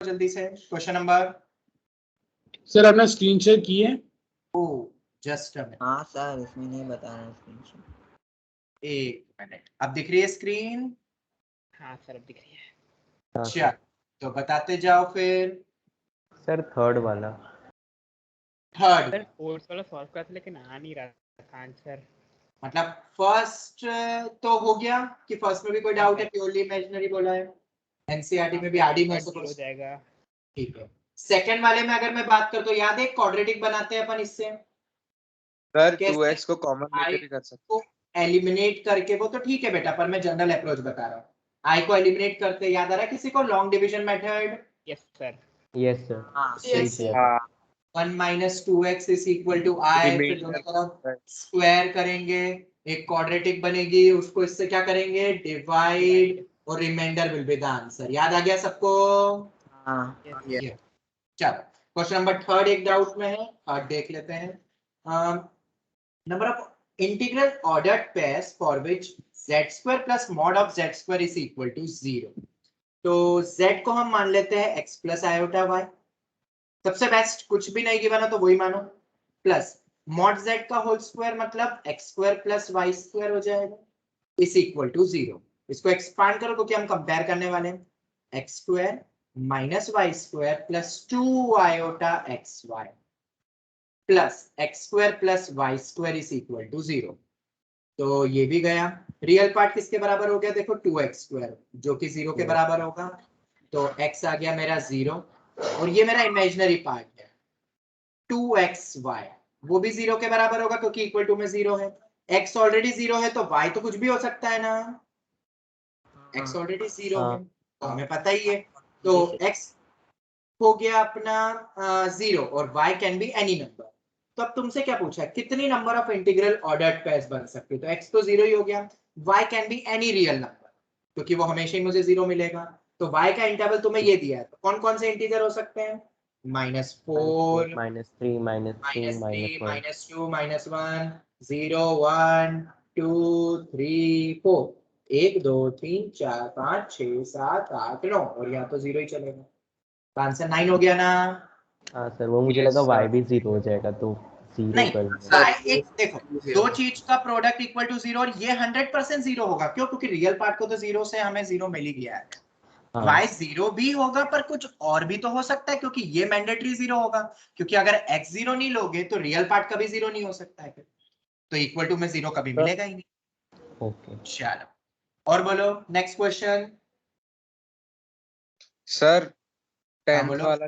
जल्दी से question number. Sir आपने स्क्रीन शेयर की है? Oh just a minute. हाँ सर इसमें नहीं बता रहा स्क्रीन। एक मिनट, अब दिख रही है स्क्रीन? हाँ सर अब दिख रही है। अच्छा तो बताते जाओ फिर। सर थर्ड वाला। थर्ड सर फोर्थ वाला सॉल्व करा था लेकिन आ नहीं रहा था आंसर। मतलब फर्स्ट तो हो गया कि फर्स्ट में भी कोई डाउट है? प्योरली इमेजिनरी बोला है, एनसीईआरटी में भी आरडी में से हो जाएगा। ठीक है। सेकंड वाले में अगर मैं बात कर तो याद है क्वाड्रेटिक बनाते हैं अपन इससे सर 2x को कॉमन लेके भी कर सकते को एलिमिनेट करके, वो तो ठीक है बेटा, पर मैं जनरल अप्रोच बता रहा हूँ। आई को एलिमिनेट करते याद आ रहा है किसी को? Long division method. Yes sir. Yes sir. हाँ 1 minus 2x is equal to I, फिर दोनों तरफ स्क्वायर करेंगे, एक क्वाड्रेटिक बनेगी, उसको इससे क्या करेंगे? डिवाइड, और reminder will be the answer. याद आ गया सबको? हाँ चलो क्वेश्चन नंबर थर्ड एक डाउट में है, थर्ड देख लेते हैं। Number of integral ordered pairs for which z square plus mod of z square is equal to 0। तो z को हम मान लेते हैं x प्लस आयोटा y, सबसे बेस्ट, कुछ भी नहीं गिवन है तो वही मानो, प्लस मॉड z का होल स्क्वायर मतलब x square plus y square हो जाएगा, इज इक्वल टू 0। इसको एक्सपांड करो क्योंकि हम कंपेयर करने वाले हैं, x square minus y square plus 2 iota x y plus x square plus y square is equal to 0। तो ये भी गया। रियल पार्ट किसके बराबर हो गया? देखो 2x स्क्वायर जो कि 0 के बराबर होगा, तो x आ गया मेरा 0, और ये मेरा इमेजिनरी पार्ट है 2xy, वो भी 0 के बराबर होगा क्योंकि इक्वल टू में 0 है। x ऑलरेडी 0 है तो y तो कुछ भी हो सकता है ना, x ऑलरेडी 0 है तो हमें पता ही है, तो x हो गया अपना 0 और y can be any number. तो अब तुमसे क्या पूछा है, कितनी number of integral ordered pairs बन सकते हैं? तो x तो 0 ही हो गया, y can be any real number क्योंकि वो हमेशा ही मुझे 0 मिलेगा। तो y का इंटरवल तुम्हें ये दिया है, तो कौन कौन से इंटीजर हो सकते हैं? -4 -3 -2 -3 -1 -2 -1 0 1 2 3 4 1 2 3 4 5 6 7 8 9 और यहाँ तो 0 ही चलेगा, तो आंसर 9 हो गया ना? हाँ सर वो मुझे लगा y भी 0 हो जाएगा तो 0 नहीं, कर एक देखो दो चीज का प्रोडक्ट इक्वल टू 0 और ये 100% 0 होगा, क्यों? क्योंकि रियल पार्ट को तो 0 से हमें 0 मिल ही गया है। y 0 भी होगा पर कुछ और भी तो हो सकता है क्योंकि ये मैंडेटरी 0 होगा, क्योंकि अगर x 0 नहीं लोगे तो रियल पार्ट कभी 0 नहीं हो सकता है, तो इक्वल टू में 0 कभी मिलेगा ही नहीं। ओके चलो और बोलो नेक्स्ट क्वेश्चन। सर हाँ 10th बोलो। वाला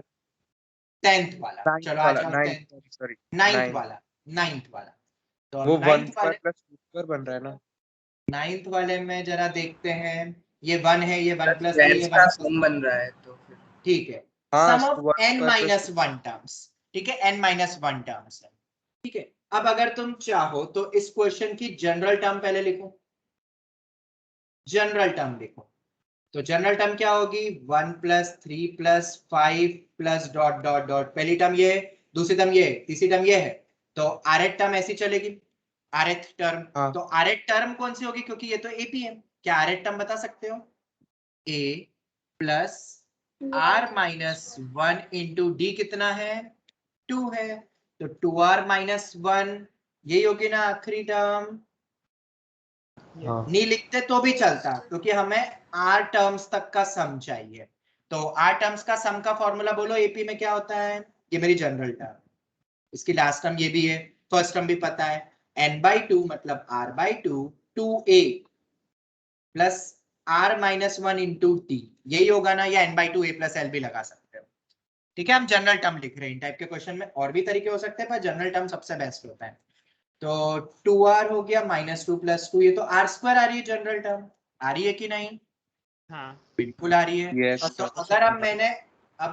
10th वाला, 9th चलो आ वाला जाओ 9th सॉरी 9th वाला। 9th वाला तो वो 1 9th वाले, प्लस 2 स्क्वायर बन रहा है ना। 9th वाले में जरा देखते हैं, ये 1 है, ये 1 प्लस 3 Z ये का 1 सम बन रहा है तो फिर ठीक है। हाँ, सम ऑफ तो 1 n square minus plus 1 terms, ठीक है, n माइनस 1 टर्म्स है, ठीक है। अब अगर तुम चाहो तो इस क्वेश्चन की जनरल टर्म पहले लिखो, जनरल टर्म लिखो, तो जनरल टर्म क्या होगी? 1 plus 3 plus 5 plus dot dot dot, पहली टर्म ये, दूसरी टर्म ये, तीसरी टर्म ये है, तो आरएथ टर्म ऐसी चलेगी, आरएथ टर्म। हाँ। तो आरएथ टर्म कौन सी होगी? क्योंकि ये तो एपी है, क्या आरएथ टर्म बता सकते हो? a plus r minus 1 into D कितना है? 2 है, तो 2r माइनस 1 यही होगी ना आखिरी टर्म? नहीं लिखते तो भी चलता क्योंकि हमें r टर्म्स तक का सम चाहिए, तो r टर्म्स का सम का फॉर्मूला बोलो एपी में क्या होता है? ये मेरी जनरल टर्म, इसकी लास्ट टर्म ये भी है, फर्स्ट टर्म भी पता है, n/2 मतलब r/2 2a plus r minus 1 into T, यही होगा ना, या n/2 a प्लस एल भी लगा सकते हो, ठीक है। हम जनरल टर्म लिख रहे हैं, इन टाइप के क्वेश्चन में और भी तरीके हो सकते हैं पर जनरल टर्म सबसे बेस्ट होता है। तो 2r हो गया -2 + 2, ये तो r² आ रही है, जनरल टर्म आ रही है कि नहीं? हाँ बिल्कुल आ रही है। Yes, तो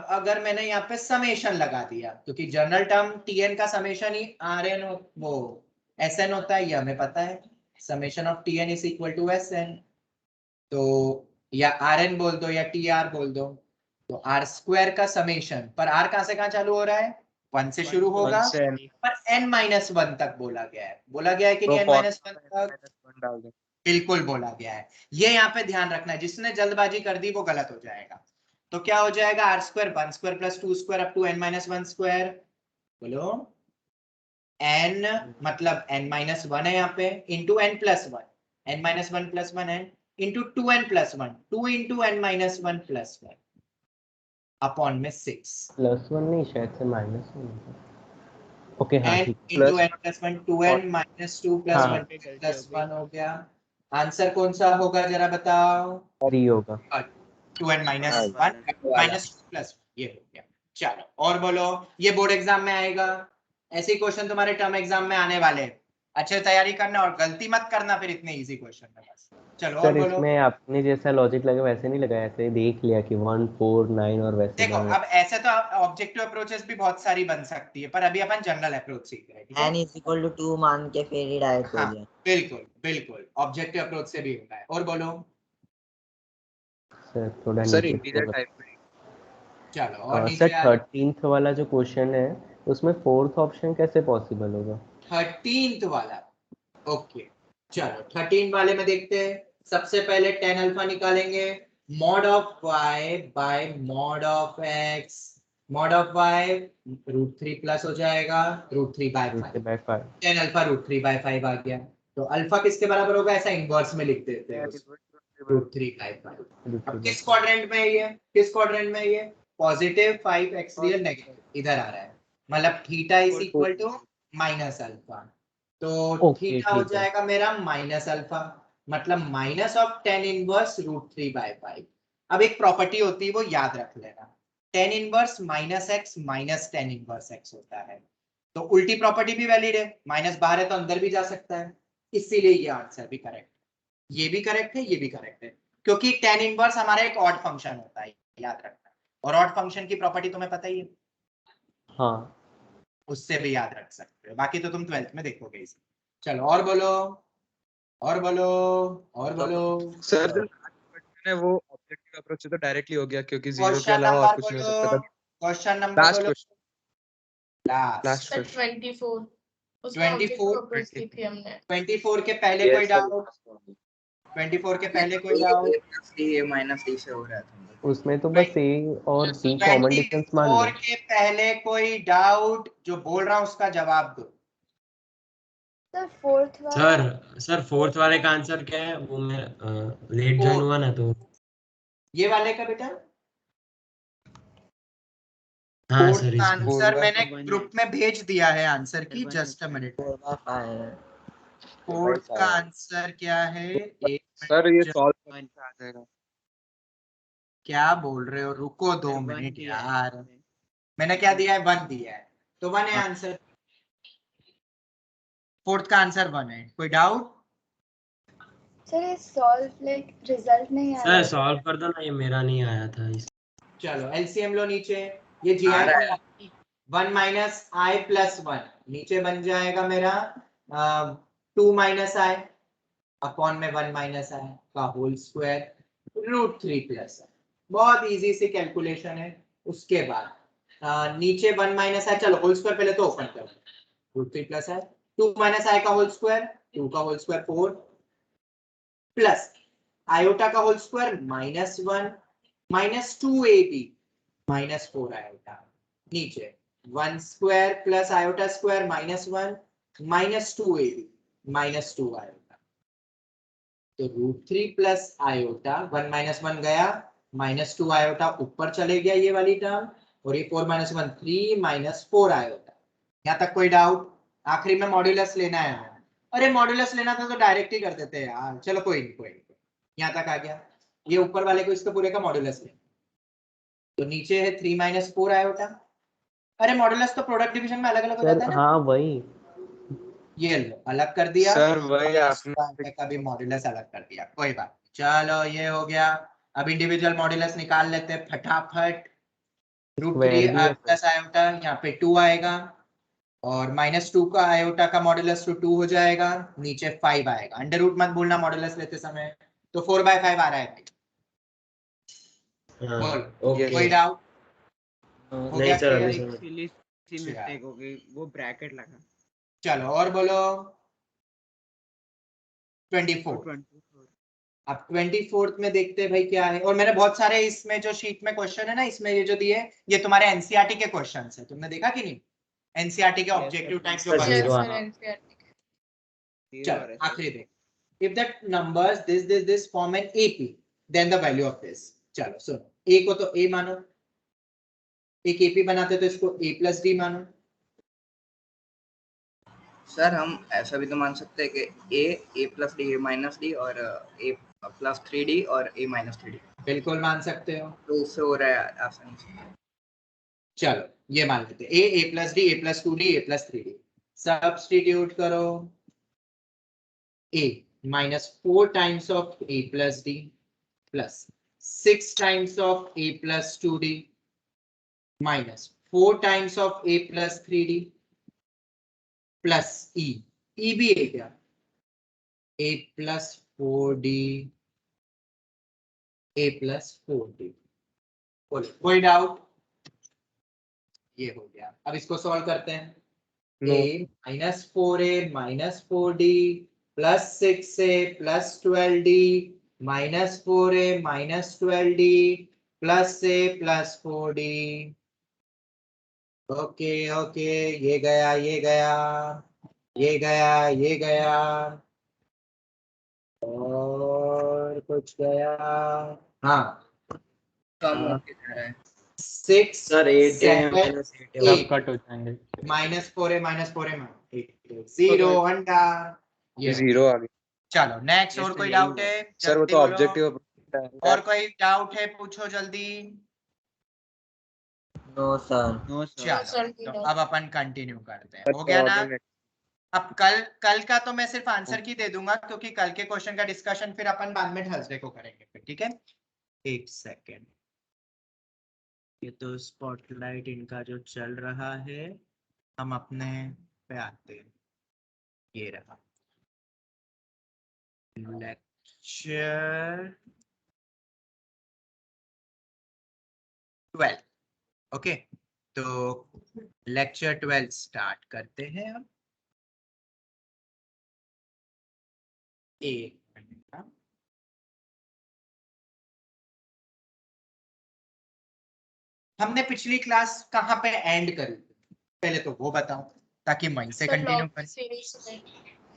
अगर मैंने यहाँ पे समेशन लगा दिया, क्योंकि जनरल टर्म tn का समेशन ही rn वो sn होता है, ये हमें पता है, summation of tn is equal to sn, तो या rn बोल दो या tr बोल दो, तो r² का समेशन, पर r कहां से कहां चालू हो रहा है? 1 से शुरू होगा, 1 से n पर n-1 तक बोला गया है, बोला गया है कि नहीं? तो n-1 तक -1 डाल दो। बिल्कुल बोला गया है, ये यहाँ पे ध्यान रखना है, जिसने जल्दबाजी कर दी वो गलत हो जाएगा। तो क्या हो जाएगा r square 1 square plus 2 square up to n minus 1 square. बोलो n मतलब n माइनस 1 है यहाँ पे into n plus 1, n minus 1 plus 1 है into 2n plus 1, 2 into n minus 1 plus 1 upon में 6 +1 नहीं, शायद से -1। ओके, हाँ n ठीक है। Into n plus 1, 2n minus 2 plus हाँ। 1 प्लस 1 हो गया। आंसर कौन सा होगा जरा बताओ। और ये होगा 2n माइनस हाँ, 1 माइनस 2 प्लस ये हो गया। चलो और बोलो, ये बोर्ड एग्जाम में आएगा, ऐसे ही क्वेश्चन तुम्हारे टर्म एग्जाम में आने वाले हैं। अच्छे तैयारी करना और गलती मत करना फिर इतने इजी क्वेश्चन में बस। चलो और सर, बोलो। इसमें आपने जैसा लॉजिक लगा वैसे नहीं लगा, ऐसे देख लिया कि 1 4 9 और वैसे देखो लगा। अब ऐसे तो ऑब्जेक्टिव अप्रोचेस भी बहुत सारी बन सकती है, पर अभी अपन जनरल अप्रोच सीख रहे हैं, ठीक है? n इज इक्वल टू 2 मान के फिर ही डायरेक्ट हो हाँ गया। बिल्कुल बिल्कुल, ऑब्जेक्टिव अप्रोच से भी होता है। और बोलो सर थोड़ा सर नीचे इंटीजर scroll टाइप में चलो और कर। नीचे सर आ 13th वाला जो क्वेश्चन है उसमें 4th ऑप्शन कैसे पॉसिबल होगा? 13th वाला। ओके चलो 13 वाले में देखते हैं। सबसे पहले tan अल्फा निकालेंगे, mod of y bye mod of x, mod of y √3 plus हो जाएगा √3 बाय 5, √3/5। tan अल्फा √3/5 आ गया। तो अल्फा किसके बराबर होगा, ऐसा इनवर्स में लिख देते हैं √3/5। अब किस क्वाड्रेंट में है ये, किस क्वाड्रेंट में है ये, पॉजिटिव 5x रियल नेगेटिव इधर आ रहा है, मतलब theta is equal to minus alpha. तो ओके थीटा हो ठीक है। जाएगा मेरा माइनस अल्फा, मतलब माइनस ऑफ tan इनवर्स √3/5। अब एक प्रॉपर्टी होती है वो याद रख लेना, tan inverse minus x minus tan inverse x होता है। तो उल्टी प्रॉपर्टी भी वैलिड है, माइनस बाहर है तो अंदर भी जा सकता है, इसीलिए ये आंसर भी करेक्ट, ये भी करेक्ट है, ये भी करेक्ट है, क्योंकि tan इनवर्स हमारा एक ऑड फंक्शन होता है, याद रखना। और ऑड फंक्शन की प्रॉपर्टी तुम्हें पता ही है, हाँ उससे भी याद रख सकते हो, बाकी तो तुम 12th में देखोगे इसे। चलो और बोलो, और बोलो, और बोलो। सर जो क्वेश्चन है वो ऑब्जेक्टिव अप्रोच से तो डायरेक्टली हो गया क्योंकि जीरो के क्वेश्चन अलावा और नंबर कुछ नहीं हो बोलो, सकता था। क्वेश्चन नंबर लास्ट बोलो। Question, last last sir question 24 उसमें ऑब्जेक्टिव 24 अप्रोच की थी हमने। 24 के पहले कोई डाउट, 24 के पहले कोई डाउट। a माइनस d से हो रहा था। उसमें तो बस a और b कॉमन डिफरेंस मान लो। 24 के पहले कोई डाउट, जो बोल रहा हूं उसका जवाब दो। सर फोर्थ वाला, सर फोर्थ वाले का आंसर क्या है? वो मैं लेट ज्वाइन हुआ ना तो। ये वाले का बेटा हाँ फोर्थ सर का इसका। आंसर मैंने ग्रुप में भेज दिया है आंसर की, जस्ट अ मिनट। 4/5 फोर्थ का आंसर क्या है, एक सर ये मिनट, सॉल्व करने से आ जाएगा। क्या बोल रहे हो, रुको 2 मिनट यार। मैंने क्या दिया है, 1 दिया है, तो 1 है आंसर। फोर्थ का आंसर 1 है, कोई डाउट। सर ये सॉल्व लाइक रिजल्ट नहीं आ रहा सर है। सॉल्व कर दो ना, ये मेरा नहीं आया था इस। चलो एलसीएम लो नीचे, ये जी आई 1 माइनस आई प्लस 1 नीचे बन जाएगा मेरा 2 माइनस आई अपॉन में 1 माइनस आई का होल स्क्वायर √3 प्लस आई। बहुत इजी सी कैलकुलेशन है। उसके बाद नीचे 1 माइनस आई, चलो होल स्क्वायर पहले तो ओपन करो, √3 प्लस आई, 2 माइनस आई का होल स्क्वायर, 2 का होल स्क्वायर 4 प्लस आयोटा का whole square -1 minus 2ab minus 4 iota, नीचे 1 square plus iota square -1 minus 2ab minus 2 iota. तो √3 प्लस आयोटा 1 माइनस 1 गया, -2 आयोटा ऊपर चले गया ये वाली टर्म, और ये 4 माइनस 1 3 माइनस 4 आयोटा। यहाँ तक कोई डाउट? आखिरी में मॉड्यूलस लेना है, अरे मॉड्यूलस लेना था तो डायरेक्ट ही कर देते यार, चलो कोई नहीं कोई नहीं, यहाँ तक आ गया। ये ऊपर वाले को इसके पूरे का मॉड्यूलस ले, तो नीचे है 3 माइनस 4 आयोटा। अरे मॉड्यूलस तो प्रोडक्ट डिवीजन में अलग अलग हो जाता सर है ना, हाँ वही। ये लो अलग कर दिया, सर वही आपने का भी मॉड्यूलस अलग कर दिया, कोई बात नहीं। चलो ये हो गया। अब इंडिविजुअल मॉड्यूलस निकाल लेते हैं फटाफट। स्क्वायर भी है सर। प्लस आयोटा यहाँ पे 2 आएगा, और -2 का आयोटा का मॉड्यूलस तो 2 हो जाएगा, नीचे 5 आएगा, अंडर रूट मत भूलना मॉड्यूलस लेते समय। तो 4/5 आ रहा है, हाँ बोल ओके। कोई डाउट? हो नहीं गया सर अभी क्लियर? समझ। मिस्टेक हो गई, वो ब्रैकेट लगा। चलो और बोलो 24 अब 24th में देखते हैं भाई क्या है। और मैंने बहुत सारे इसमें जो शीट में क्वेश्चन है ना, इसमें ये जो दिए ये तुम्हारे एनसीईआरटी के क्वेश्चन है, तुमने देखा कि नहीं? एनसीईआरटी के ऑब्जेक्टिव टाइप जो sir, बने zero हैं। आना। चलो आखिरी देख, if the numbers this form an AP, then the value of this। चलो सुनो, a को तो a मानो, एक AP बनाते तो इसको a plus d मानो। सर हम ऐसा भी तो मान सकते हैं कि a plus D a minus D और a प्लस 3d और a माइनस 3d, बिल्कुल मान सकते हो। तो उससे हो रहा है आसानी से। चलो ये मान लेते हैं a plus d a plus 2d a plus 3d। Substitute करो, a minus 4 times of a plus d plus 6 times of a plus 2d minus 4 times of a plus 3d plus e भी है क्या, a plus 4d a plus 4d। बोलो कोई doubt? ये हो गया। अब इसको सॉल्व करते हैं। a minus 4a minus 4d plus 6a plus 12d minus 4a minus 12d plus a plus 4d। Okay okay, ये गया ये गया ये गया ये गया और कुछ गया। हाँ कम होके जा रहा है। 6 Sir, 8a 7 minus 8a सब 8 कट हो जाएंगे। -4a -4a 0 अंडा। ये 0 आ गया चलो नेक्स्ट। Yes, और sir, कोई यही डाउट हुआ। है? सर, वो जल्दी तो बोलो। ऑब्जेक्टिव और कोई डाउट है पूछो जल्दी। No sir. No sir. चलो तो अब अपन कंटिन्यू करते हैं। हो गया ना? अब कल का तो मैं सिर्फ आंसर की दे दूंगा, क्योंकि कल के क्वेश्चन का डिस्कशन फिर अपन बाद में थर्सडे को करेंगे फिर, ठीक है? एक सेकेंड, ये तो स्पॉटलाइट इनका जो चल रहा है, हम अपने पे आते हैं। ये रहा लेक्चर 12। ओके, तो लेक्चर 12 स्टार्ट करते हैं अब। एक मिनट, हमने पिछली क्लास कहाँ पे एंड करी, पहले तो वो बताओ ताकि वहीं से कंटिन्यू करें।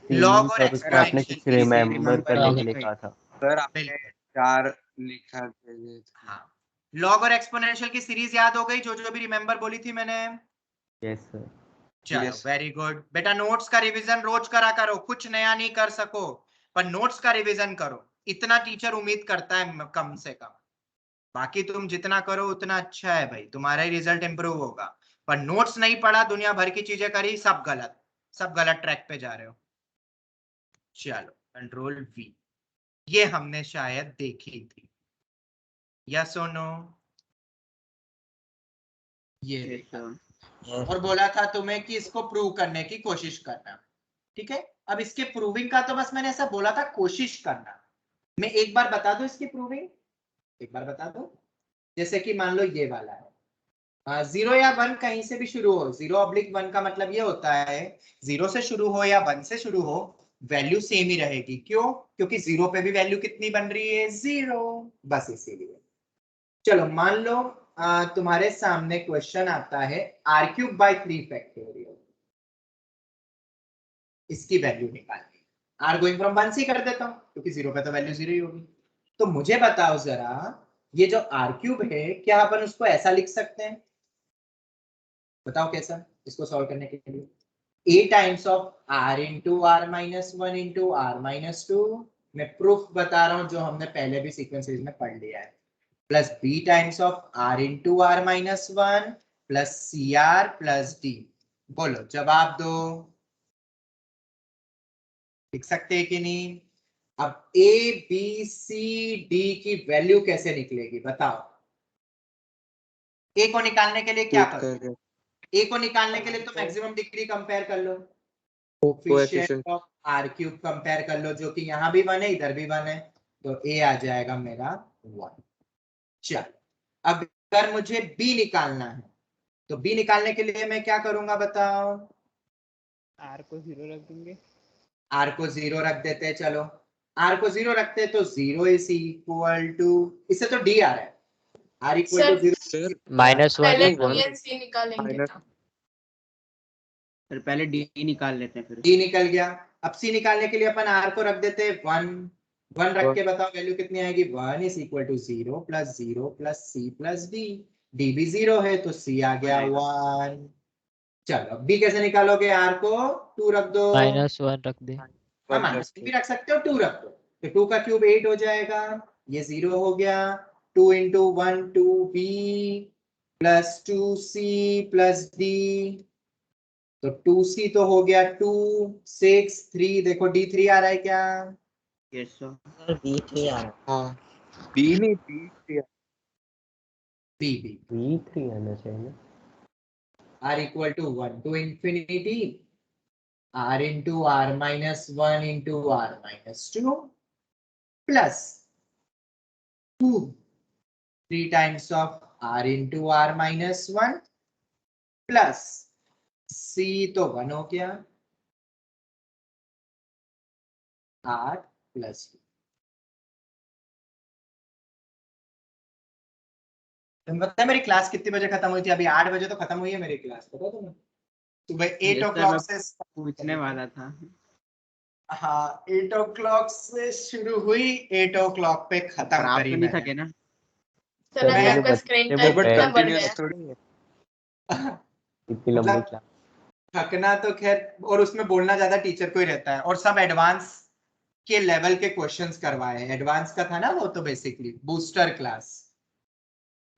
लॉग और और उसमें आपने कुछ एक्सपोनेंशियल रिमेम्बर करने के लिए remember कहा था। सर आपने बिल्कुल। 4 लिखा थे। हाँ, लॉग और एक्सपोनेंशियल की सीरीज याद हो गई, जो भी रिमेम्बर बोली थी मैंने? Yes sir. चलो Yes. वेरी गुड बेटा। नोट्स का रिवीजन रोज करा करो, कुछ नया नहीं कर सको पर नोट्स का रिवीजन करो, इतना टीचर उम्मीद करता है कम से कम। बाकी तुम जितना करो उतना अच्छा है भाई, तुम्हारा ही रिजल्ट इंप्रूव होगा। पर नोट्स नहीं पढ़ा, दुनिया भर की चीजें करी, सब गलत ट्रैक पे जा रहे हो। चलो कंट्रोल वी, ये हमने शायद देखी थी, यस और नो? ये देखा और बोला था तुम्हें कि इसको प्रूव करने की कोशिश करना, ठीक है? अब इसके प्रूविंग का तो बस मैंने ऐसा बोला था कोशिश करना। मैं एक बार बता दूं इसकी प्रूविंग, एक बार बता दूं। जैसे कि मान लो ये वाला है, 0 या 1 कहीं से भी शुरू हो, 0/1 का मतलब ये होता है 0 से शुरू हो या 1 से शुरू हो, वैल्यू सेम ही रहेगी। क्यों? क्योंकि 0 पे भी वैल्यू कितनी बन रही है? 0, बस इसीलिए। चलो मान लो तुम्हारे सामने क्वेश्चन आता है r³/3 फैक्टोरियल, इसकी वैल्यू निकालनी। r गोइंग फ्रॉम 1 से कर देता हूं, क्योंकि 0 पे तो वैल्यू 0 ही होगी। तो मुझे बताओ जरा, ये जो r³ है, क्या अपन उसको ऐसा लिख सकते हैं? बताओ कैसा, इसको सॉल्व करने के लिए। a times of r into r minus 1 into r minus 2, मैं प्रूफ बता रहा हूं जो हमने पहले भी सीक्वेंस सीरीज में पढ़ लिया है, plus b times of r into r minus 1 plus cr plus d। बोलो जवाब दो, लिख सकते हैं कि नहीं? अब a b c d की वैल्यू कैसे निकलेगी बताओ? a को निकालने के लिए क्या करो? a को निकालने के लिए तो मैक्सिमम डिग्री कंपेयर कर लो, कोएफिशिएंट ऑफ r³ कंपेयर कर लो, जो कि यहाँ भी 1 है इधर भी 1 है, तो a आ जाएगा मेरा 1। चल अब अगर मुझे b निकालना है, तो b निकालने के लिए मैं क्या करूंगा बताओ? R को 0 रख देंगे। r को 0 रख देते हैं। चलो आर को 0 रखते हैं तो 0 इज इक्वल टू, इससे तो डी आ रहा है, आर इक्वल टू 0 सर -1 पहले है 1 डी एंड सी निकालेंगे माइनस ना। फिर पहले डी निकाल लेते हैं फिर। डी निकल गया। अब सी निकालने के लिए अपन आर को रख देते हैं 1 रख के बताओ वैल्यू कितनी आएगी, 1 is equal to 0 plus c plus d, d भी 0 है तो सी आ गया 1। चलो बी कैसे निकालोगे, आर को 2 रख दो, -1 रख दे। माइनस भी रख सकते हो, 2 रख दो तो 2 का क्यूब 8 हो जाएगा, ये 0 हो गया, 2 into 1 2b plus 2c plus d, तो 2c तो हो गया 2 6 3, देखो d3 आ रहा है क्या, यस सर। हाँ बी नहीं बी b V3 आना चाहिए ना। r equal to 1 to infinity r into r minus 1 into r minus 2 plus 2 3 times of r into r minus 1 plus c तो 1 हो गया r plus 2। तुम्हें पता है मेरी क्लास कितने बजे खत्म हुई थी, अभी 8 बजे तो खत्म हुई है मेरी क्लास, पता है तुम्हें, सुबह 8 Yes, sir, o'clock मैं से पूछने वाला था। हाँ 8 o'clock से शुरू हुई, 8 o'clock पे पर खत्म आप करी तो नहीं मैंने। थके ना। सर मैं- आज आपका स्क्रीन वो टाइम बट कितना बढ़ कंटिन्यूअस गया? थोड़ी है। इतनी लंबी मतलब क्लास। थकना तो खैर, और उसमें बोलना ज्यादा टीचर को ही रहता है, और सब एडवांस के लेवल के क्वेश्चंस करवाए हैं, एडवांस का था ना वो, तो बेसिकली बूस्टर क्लास,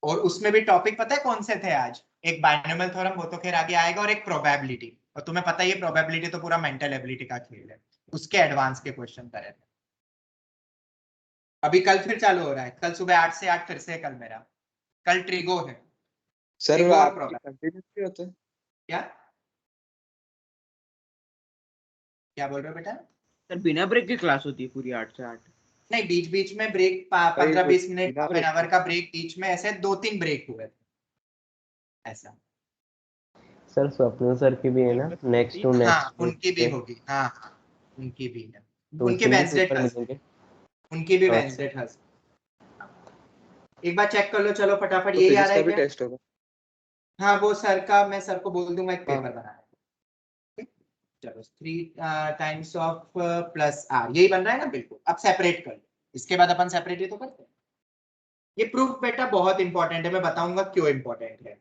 और उसमें भी टॉपिक पता है कौन से थे आज, एक बायनोमियल थ्योरम, वो तो खैर आगे आएगा, और एक प्रोबेबिलिटी, और तुम्हें पता ही है प्रोबेबिलिटी तो पूरा मेंटल एबिलिटी का खेल है, उसके एडवांस के क्वेश्चन करे थे। अभी कल फिर चालू हो रहा है, कल सुबह 8 से 8 फिर से कल मेरा, कल ट्रिगो है। सर एक वो और आपकी problem। कंटिन्यूअसली होता है। क्या क्या बोल रहे हो बेटा? सर बिना ब्रेक की क्लास होती है पूरी 8 से 8। नहीं, बीच बीच में ब्रेक, भाई 15-20 मिनट, बिना हाफ एन break आवर का ब्रेक बीच में, ऐसे 2-3 ब्रेक हुए थे ऐसा। सर स्वप्न सर की भी है ना, नेक्स्ट टू हाँ नेक्स्ट उनकी भी होगी, हाँ हाँ उनकी भी है, तो उनके उसमें भी वेंसडे पेपर थर्सडे, मिलेंगे। उनकी भी अच्छा। Wednesday Thursday. एक बार चेक कर लो, चलो फटाफट, तो यही आ फिजिक्स रहा का है भी क्या? टेस्ट होगा। हाँ वो सर का, मैं सर को बोल दूंगा एक हाँ। पेपर बनाने। चलो 3 टाइम्स ऑफ प्लस आर, यही बन रहा है ना, बिल्कुल। अब सेपरेट कर लो, इसके बाद अपन सेपरेट ही तो करते हैं। ये प्रूफ बेटा बहुत इंपॉर्टेंट है, मैं बताऊंगा क्यों इंपॉर्टेंट है।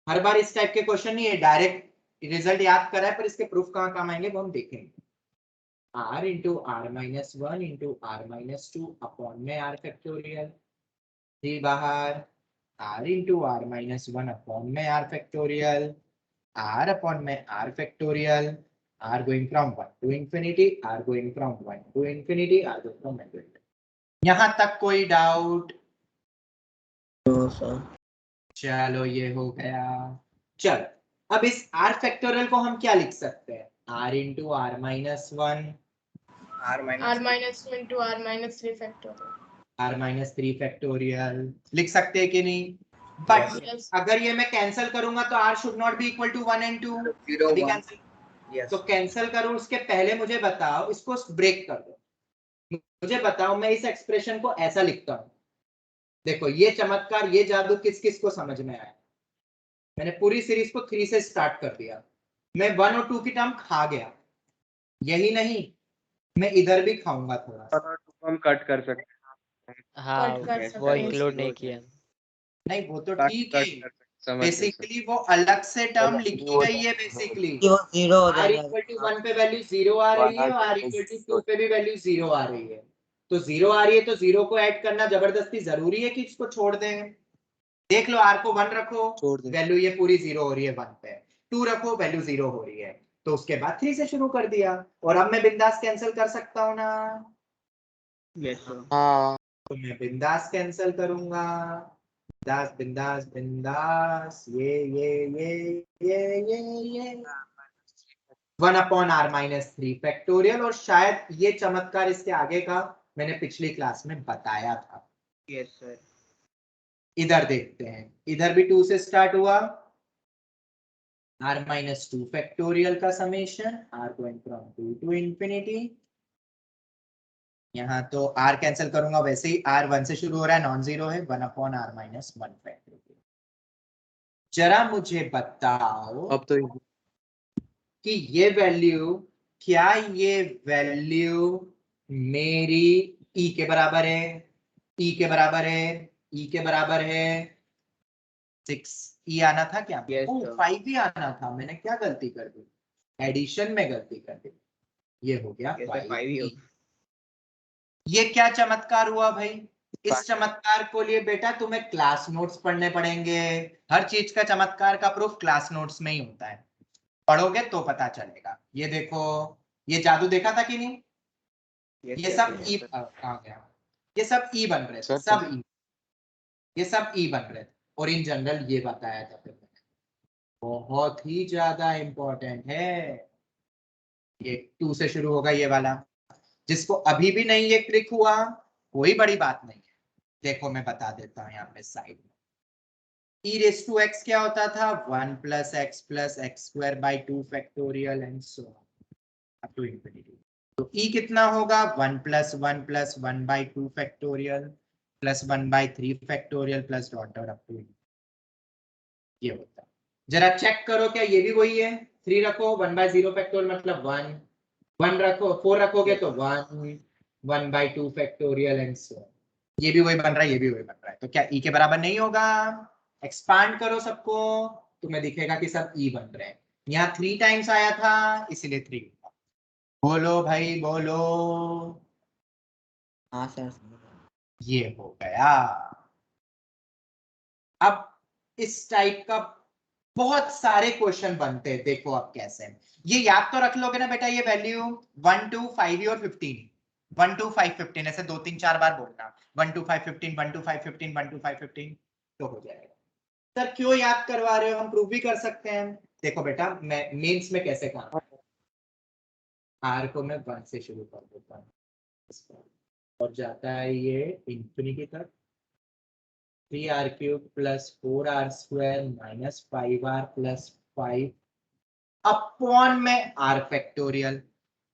हर बार इस टाइप के क्वेश्चन नहीं है, डायरेक्ट रिजल्ट याद करा है, पर इसके प्रूफ कहाँ काम आएंगे वो हम देखेंगे। r into r minus 1 into r minus 2 upon में r फैक्टोरियल, 3 बाहर, r into r minus 1 upon में r फैक्टोरियल, r अपॉन में r factorial, r going from 1 to infinity, r going from 1 to infinity, r going from 1 to infinity. यहाँ तक कोई doubt? चलो ये हो गया। चलो अब इस r फैक्टोरियल को हम क्या लिख सकते हैं, r into r minus 1 r r minus 2 into r minus 3 factorial। r minus 3 factorial लिख सकते हैं कि नहीं? But Yes। अगर ये मैं कैंसिल करूंगा तो r should not be equal to 1 and 2, 0 अभी 1 कैंसिल, यस तो कैंसिल करूं उसके पहले मुझे बताओ, इसको ब्रेक कर दो, मुझे बताओ मैं इस एक्सप्रेशन को ऐसा लिखता हूं। देखो ये चमत्कार, ये जादू किस किस को समझ में आया? मैंने पूरी सीरीज को 3 से स्टार्ट कर दिया, मैं 1 और 2 की टर्म खा गया, यही नहीं मैं इधर भी खाऊंगा थोड़ा सा। हम कट कर सकते हाँ कट कर वो सकते हैं। इंक्लूड नहीं किया। नहीं वो तो हैं, ठीक कट है, कर सकते हैं, समझ गए सर। बेसिकली वो अलग से टर्म लिखी गई है, बेसिकली r इक्वल टू 1 पे वैल्यू 0 आ रही है, और r इक्वल टू 2 पे भी वैल्यू 0 आ रही है, तो 0 आ रही है तो 0 को ऐड करना जबरदस्ती जरूरी है कि इसको छोड़ दें? देख लो, r को 1 रखो, छोड़ दें। वैल्यू ये पूरी 0 हो रही है 1 पे, 2 रखो वैल्यू 0 हो रही है, तो उसके बाद 3 से शुरू कर दिया, और अब मैं बिंदास कैंसिल कर सकता हूं ना? Yes sir. हाँ तो मैं बिंदास कैंसिल करूंगा, बिंदास बिंदास बिंदास, ये 1 अपॉन आर माइनस 3 फैक्टोरियल, और शायद ये चमत्कार इसके आगे का मैंने पिछली क्लास में बताया था। Yes sir. इधर देखते हैं, इधर भी 2 से स्टार्ट हुआ, r माइनस 2 फैक्टोरियल का summation, r going from 2 to infinity, यहाँ तो r कैंसिल करूंगा, वैसे ही r 1 से शुरू हो रहा है, नॉन जीरो है, 1/r माइनस 1 फैक्टोरियल। जरा मुझे बताओ अब तो कि ये वैल्यू, क्या ये वैल्यू मेरी e के बराबर है, e के बराबर है, e के बराबर है 6 e आना था क्या? Yes, ओ sir. 5 भी आना था, मैंने क्या गलती कर दी? एडिशन में गलती कर दी। ये हो गया Yes, sir, 5 ही 5e। होगा। ये क्या चमत्कार हुआ भाई? इस चमत्कार को लिए बेटा तुम्हें क्लास नोट्स पढ़ने पड़ेंगे। हर चीज का चमत्कार का प्रूफ क्लास नोट्स में ही होता है, पढ़ोगे तो पता चलेगा। ये देखो, ये जादू देखा था कि नहीं? Yes, ये sir, सब yes, ई sir. कहाँ गया? ये सब ई बन रहे थे, सर, सब ई, ये सब ई बन रहे थे। और इन जनरल ये बताया था फिर मैंने, बहुत ही ज्यादा इंपॉर्टेंट है। ये 2 से शुरू होगा ये वाला, जिसको अभी भी नहीं ये क्लिक हुआ, कोई बड़ी बात नहीं है। देखो मैं बता देता हूँ यहाँ पे साइड में। e रेज टू x क्या होता था? 1 plus x square by 2 factorial and so up to infinity. तो e कितना होगा? 1 plus 1 by 2 factorial plus 1 by 3 factorial plus dot dot up to ये होता है। जरा चेक करो क्या ये भी वही है? 3 रखो, 1 बाई 0 फैक्टोरियल मतलब 1 रखो, 4 रखोगे तो 1 बाई 2 फैक्टोरियल एंड सो। ये भी वही बन रहा है, ये भी वही बन रहा है। तो क्या e के बराबर नहीं होगा? एक्सपांड करो सबको, तुम्हें दिखेगा कि सब e बन रहे हैं। यहाँ 3 टाइम्स आया था इसीलिए 3। बोलो भाई बोलो। हाँ सर। ये हो गया। अब इस टाइप का बहुत सारे क्वेश्चन बनते हैं, देखो अब कैसे। ये याद तो रख लोगे ना बेटा, ये वैल्यू 1 2 5 और 15, 1 2 5 15 ऐसे 2 3 4 बार बोलना, 1 2 5 15 1 2 5 15 1 2 5 15 तो हो जाएगा। सर क्यों याद करवा रहे हो? हम प्रूव भी कर सकते हैं। देखो बेटा मैं मेंस में कैसे काम, r को मैं 1 से शुरू कर देता हूँ और जाता है ये इंफिनिटी तक। 3r cube plus 4r square minus 5r plus 5 upon में r फैक्टोरियल।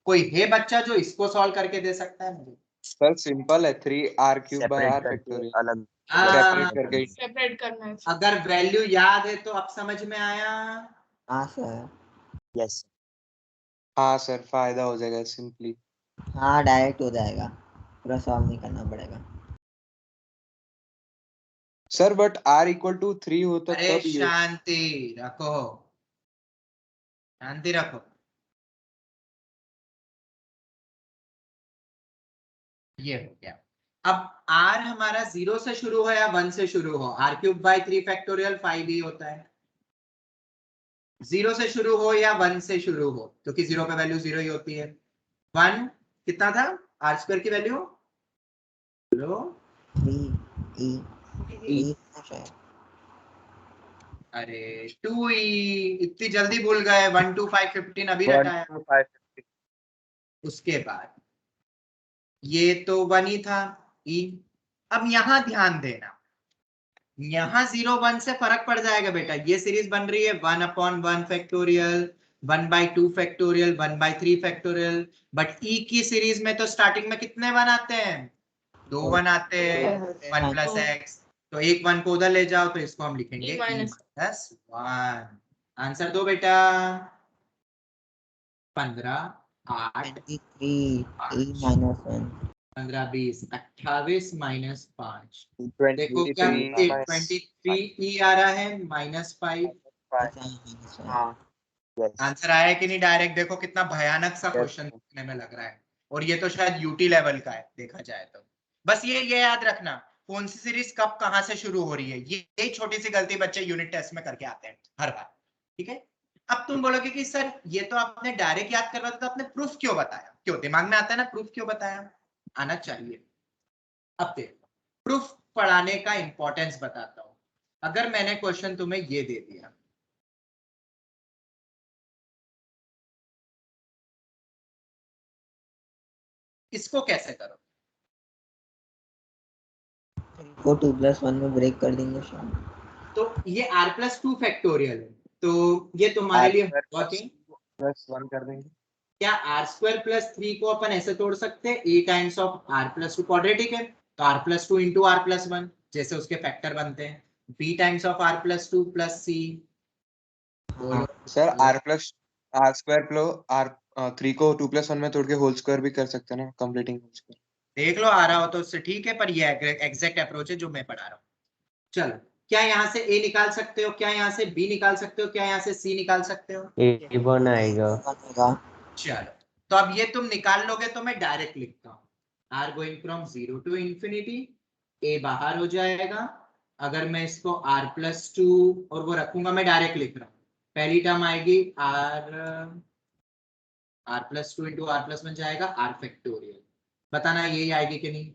कोई है बच्चा जो इसको सॉल्व करके दे सकता है मुझे? सर सिंपल है, 3r cube by r factorial अलग सेपरेट करके। सेपरेट करना है। अगर वैल्यू याद है तो अब समझ में आया। हाँ सर। यस हाँ सर, फायदा हो जाएगा सिंपली। हाँ डायरेक्ट हो जाएगा, पूरा सॉल्व नहीं करना पड़ेगा। Sir but r equal to 3 होता अरे तब ये शांति रखो, शांति रखो। ये हो गया। अब r हमारा 0 से शुरू हो या 1 से शुरू हो, r क्यूब बाई 3 फैक्टोरियल 5 ही होता है। 0 से शुरू हो या 1 से शुरू हो, क्योंकि 0 पे वैल्यू 0 ही होती है। 1 कितना था r स्क्वायर की वैल्यू? लो 3 अरे 2e, इतनी जल्दी भूल गए। 1 2 5 15 अभी 1 रटाया। 2 5 उसके बाद ये तो 1 ही था e। अब यहां ध्यान देना, यहाँ 0 1 से फर्क पड़ जाएगा बेटा। ये सीरीज बन रही है 1/1 factorial 1 by 2 factorial 1 by 3 factorial. But e की सीरीज में तो स्टार्टिंग में कितने 1 आते हैं? 2 1 आते हैं, 1 प्लस एक्स। तो एक 1 को उधर ले जाओ तो इसको हम लिखेंगे e माइनस 1। आंसर दो बेटा। 15 8 23 -1 15 20 28 माइनस 5। 23 देखो क्या 23 e आ रहा है -5। हाँ आंसर आया कि नहीं डायरेक्ट? देखो कितना भयानक सा क्वेश्चन देखने में लग रहा है, और ये तो शायद यूटी लेवल का है देखा जाए तो। बस ये याद रखना कौन सी सीरीज कब कहां से शुरू हो रही है। ये छोटी सी गलती बच्चे यूनिट टेस्ट में करके आते हैं हर बार, ठीक है। अब तुम बोलोगे कि सर ये तो आपने डायरेक्ट याद करवाया था, आपने प्रूफ क्यों बताया? क्यों दिमाग में आता है ना प्रूफ क्यों बताया, आना चाहिए। अब देखो प्रूफ पढ़ाने का इंपॉर्टेंस बताता हूं। अगर मैंने क्वेश्चन तुम्हें ये दे दिया, इसको कैसे करो? को 2+1 में ब्रेक कर देंगे सर। तो ये r प्लस 2 फैक्टोरियल है, तो ये तुम्हारे लिए प्लस 1 कर देंगे। क्या आर स्क्वायर प्लस 3 को अपन ऐसे तोड़ सकते हैं, A times of R plus 2 quadratic है तो R plus 2 into are plus 1 जैसे उसके फैक्टर बनते हैं, B times of R plus 2 plus C. हाँ sir R square plus R 3 को 2+1 में तोड़ के होल स्क्वायर भी कर सकते हैं ना, कंप्लीटिंग होल स्क्वायर। देख लो आ रहा हो तो उससे ठीक है, पर ये एग्जैक्ट अप्रोच है जो मैं पढ़ा रहा हूँ। चलो, क्या यहाँ से ए निकाल सकते हो, क्या यहाँ से बी निकाल सकते हो, क्या यहाँ से सी निकाल सकते हो? A1 आएगा। बनेगा। चलो, तो अब ये तुम निकाल लोगे तो मैं डायरेक्ट लिखता हूँ, R going from 0 to infinity, A बाहर हो जाएगा। अगर मैं इसको r प्लस 2 और वो रखूंगा, मैं डायरेक्ट लिख रहा हूँ, पहली टर्म आएगी r plus 2 into are plus 1 जाएगा r फैक्टोरियल, बताना यही आएगी कि नहीं।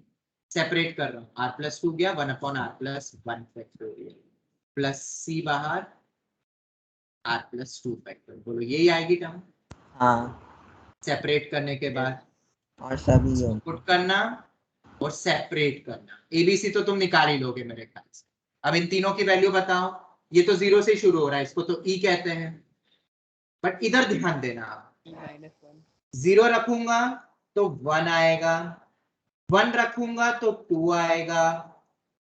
सेपरेट कर रहा हूँ, r प्लस 2 गया 1 upon r plus 1 factorial plus c बाहर r प्लस 2 फैक्टोरियल, बोलो यही आएगी टर्म। हाँ सेपरेट करने के बाद और सभी हो पुट करना और सेपरेट करना, एबीसी तो तुम निकाल ही लोगे मेरे ख्याल से। अब इन तीनों की वैल्यू बताओ, ये तो 0 से शुरू हो रहा है, इसको तो ई कहते हैं, बट इधर ध्यान देना आप, 0 रखूंगा तो 1 आएगा, 1 रखूंगा तो 2 आएगा,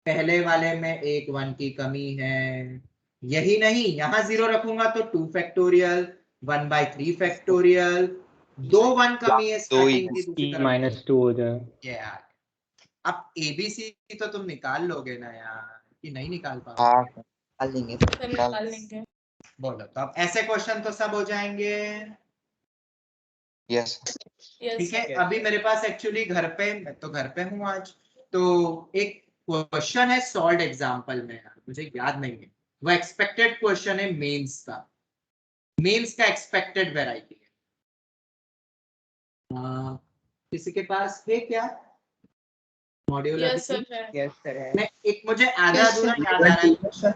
पहले वाले में एक 1 की कमी है। यही नहीं, यहां 0 रखूंगा तो 2 फैक्टोरियल 1/3 फैक्टोरियल, 2 1 कमी है स्टार्टिंग की दूसरी तरफ -2 हो जाए। ये यार। अब एबीसी तो तुम निकाल लोगे ना यार, कि नहीं निकाल पाओगे? हाँ निकाल लेंगे। निकाल लेंगे। बोलो, तो अब ऐसे क्वेश्चन तो सब हो जाएंगे। यस ठीक है, अभी मेरे पास एक्चुअली घर पे, मैं तो घर पे हूँ आज, तो एक क्वेश्चन है सॉल्व एग्जांपल में यार, मुझे याद नहीं है, वो एक्सपेक्टेड क्वेश्चन है मेंस का, मेंस का एक्सपेक्टेड वैरायटी है। किसी के पास है क्या मॉड्यूलर? यस सर है। मैं एक, मुझे आधा अधूरा याद आ रहा है,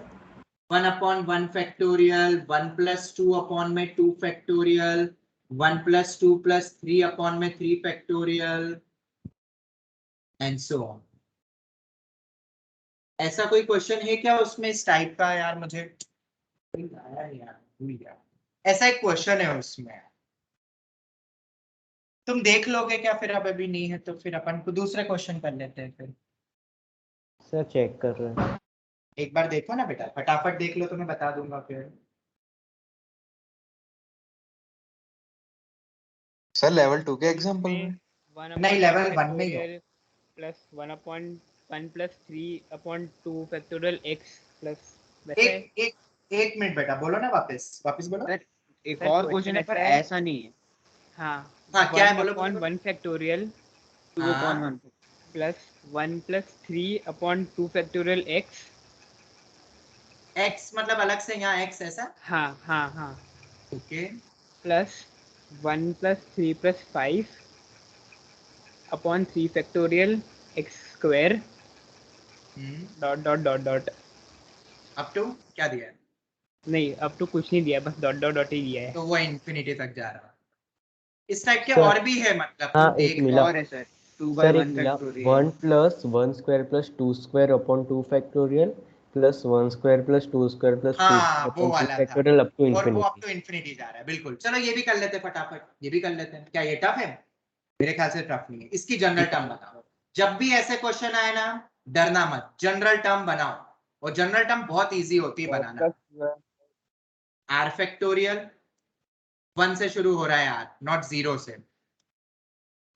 1 अपॉन 1 फैक्टोरियल 1 प्लस 2 अपॉन में 2 फैक्टोरियल 1 प्लस 2 प्लस 3 अपॉन में 3 फैक्टोरियल एंड सो ऑन। ऐसा कोई क्वेश्चन है क्या उसमें इस टाइप का? यार मुझे आया नहीं यार, भूल गया। ऐसा एक क्वेश्चन है उसमें, तुम देख लोगे क्या फिर? अब अभी नहीं है तो फिर अपन को दूसरे क्वेश्चन कर लेते हैं फिर। सर चेक कर रहे हैं। एक बार देखो ना बेटा, फटाफट देख लो तो मैं बता दूंगा फिर। सर लेवल 2 के एग्जांपल में नहीं, लेवल 1 में ही हो। Plus 1/1 plus 3/2 factorial x plus एक मिनट बेटा, बोलो ना, वापस बोलो। सर, एक सर, और क्वेश्चन क्वेश्चन है पर ऐसा है। ऐसा नहीं है। हाँ क्या है, बोलो, बोलो। 1 factorial 2/1 plus 1 plus 3/2 factorial x। x मतलब अलग से यहाँ x ऐसा? हाँ okay. Plus 1 plus 3 plus 5 upon 3 factorial x square dot dot dot dot. Up to क्या दिया है? नहीं, अब तो कुछ नहीं दिया, बस डॉट डॉट डॉट ही दिया है। तो वो इंफिनिटी तक जा रहा है। इस टाइप के सर, और भी है, मतलब हाँ, तुम एक देख मिला। लो। और है सर, सर 2/1 एक मिला, factorial 1 plus 1 square plus 2 square upon 2 factorial plus 1 square plus 2 square plus 2 हाँ, वो अपॉन 2 वाला था, फैक्टोरियल अप टू और वो अप इंफिनिटी। टू इंफिनिटी जा रहा है। बिल्कुल, चलो ये भी कर लेते हैं फटाफट, ये भी कर लेते हैं। क्या ये टफ है? मेरे ख्याल से टफ नहीं है। इसकी जनरल टर्म बताओ, जब भी ऐसे क्वेश्चन आए ना, डरना मत, जनरल टर्म बनाओ, और जनरल टर्म बहुत इजी होती है बनाना। आर फैक्टोरियल 1 से शुरू हो रहा है यार, नॉट 0 से,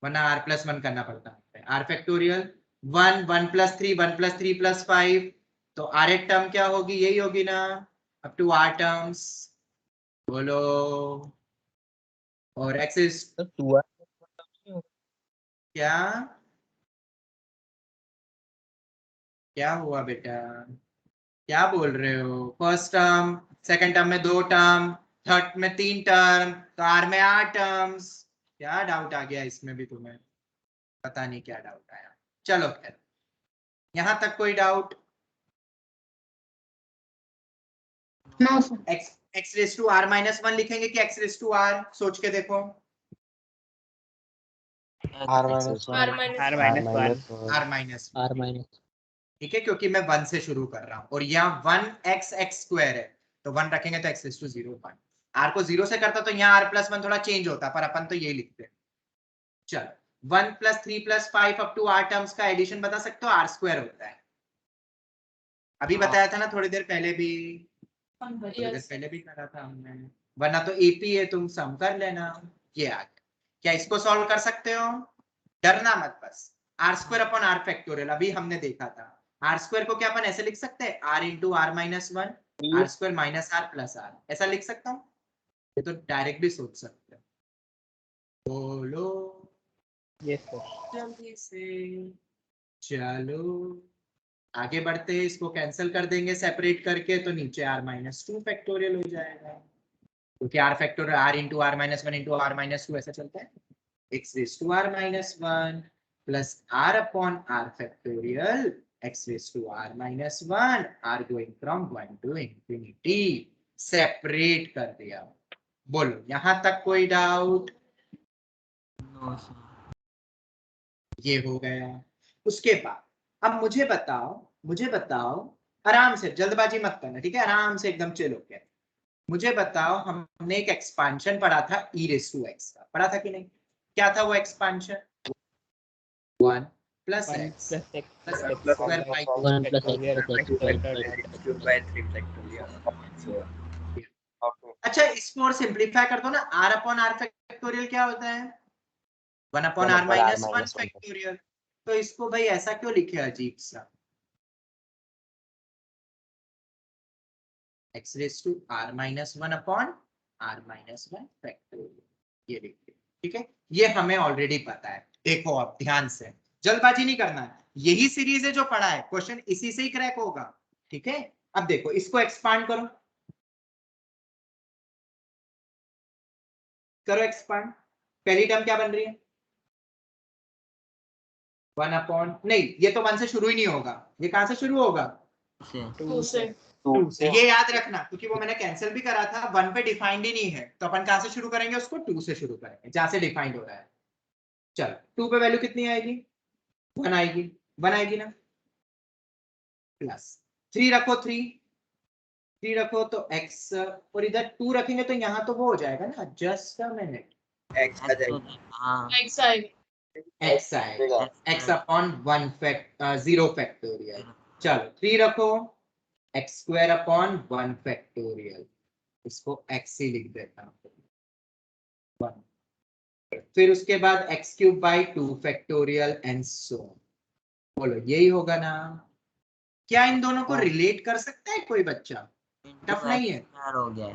वरना r प्लस 1 करना पड़ता है। R factorial 1 1 plus 3 1 plus 3 plus 5, तो आर एक टर्म क्या होगी? यही होगी ना, अप टू r टर्म्स, बोलो। और x इज क्या? क्या हुआ बेटा, क्या बोल रहे हो? फर्स्ट टर्म, सेकंड टर्म में 2 टर्म, थर्ड में 3 टर्म, तो r में 8 टर्म्स। क्या डाउट आ गया इसमें भी तुम्हें? पता नहीं क्या डाउट आया। चलो खैर, यहां तक कोई doubt? No sir. x raise to r minus 1 लिखेंगे कि x रेज टू r? सोच के देखो। R minus R minus r minus R minus ठीक है, क्योंकि मैं 1 से शुरू कर रहा हूं और यहाँ 1 x x स्क्वायर है, तो 1 रखेंगे तो x रेज टू 0 1। आर को 0 से करता तो यहाँ r+1 थोड़ा चेंज होता, पर अपन तो यही लिखते हैं। चलो 1 + 3 + 5 अप टू r टर्म्स का एडिशन बता सकते हो, r² होता है। अभी बताया था ना थोड़ी देर पहले भी, करा था हमने, वरना तो एपी है, तुम सम कर लेना। ये आ गया। क्या इसको सॉल्व कर सकते हो? डरना मत बस। r² अपॉन r फैक्टोरियल अभी हमने देखा था। r² को क्या अपन ऐसे लिख सकते हैं, r into r minus 1 r² minus r plus r, ऐसा लिख सकता हूँ? ये तो डायरेक्ट भी सोच सकते हो। बोलो यस सर। जल्दी से। चलो आगे बढ़ते हैं, इसको कैंसिल कर देंगे सेपरेट करके, तो नीचे r माइनस 2 फैक्टोरियल हो जाएगा, क्योंकि r factorial r into r minus 1 into r minus 2 ऐसा चलता है। x raise to r minus 1 plus r upon r factorial x raise to r minus 1, r going from 1 to infinity, separate कर दिया। बोलो यहां तक कोई डाउट? No sir. ये हो गया। उसके बाद अब मुझे बताओ आराम से, जल्दबाजी मत करना, ठीक है? आराम से एकदम चिल होके मुझे बताओ, हमने एक एक्सपांशन पढ़ा था e⁻x का, पढ़ा था कि नहीं? क्या था वो expansion? 1 + x plus x² by 1 + x factorial + x cube by 3 factorial। अच्छा इसको और सिंपलीफाई कर दो ना, r अपॉन r फैक्टोरियल क्या होता है? 1 अपॉन r माइनस 1 फैक्टोरियल। तो इसको भाई ऐसा क्यों लिखे अजीब सा? x raise to r minus 1 upon r minus 1 factorial, ये लिखिए, ठीक है? ये हमें ऑलरेडी पता है। देखो अब ध्यान से, जल्दबाजी नहीं करना है, यही सीरीज है जो पढ़ा है, क्वेश्चन इसी से ही क्रैक होगा, ठीक है? अब देखो इसको एक्सपांड करो एक्सपांड। पहली टर्म क्या बन रही है? 1 अपॉन, नहीं ये तो 1 से शुरू ही नहीं होगा, ये कहां से शुरू होगा? 2 से। 2 से। ये याद रखना, क्योंकि वो मैंने कैंसिल भी करा था, 1 पे डिफाइंड ही नहीं है, तो अपन कहां से शुरू करेंगे उसको? 2 से शुरू करेंगे, जहां से डिफाइंड हो रहा है। चलो 2 पे वैल्यू कितनी आएगी? 1 आएगी, 1 आएगी ना, प्लस 3 रखो, 3 रखो तो x, और इधर 2 रखेंगे तो यहाँ तो वो हो जाएगा ना, जस्ट अ मिनट, x आ जाएगा। हाँ x आएगा। x आएगा, x अपॉन 0 फैक्टोरियल। चलो 3 रखो, x² अपॉन 1 फैक्टोरियल, इसको x ही लिख देता हूँ 1। फिर उसके बाद x³ बाई 2 फैक्टोरियल एंड सो। बोलो यही होगा ना? क्या इन दोनों को रिलेट कर सकता है कोई बच्चा? टफ नहीं है। हो गया है।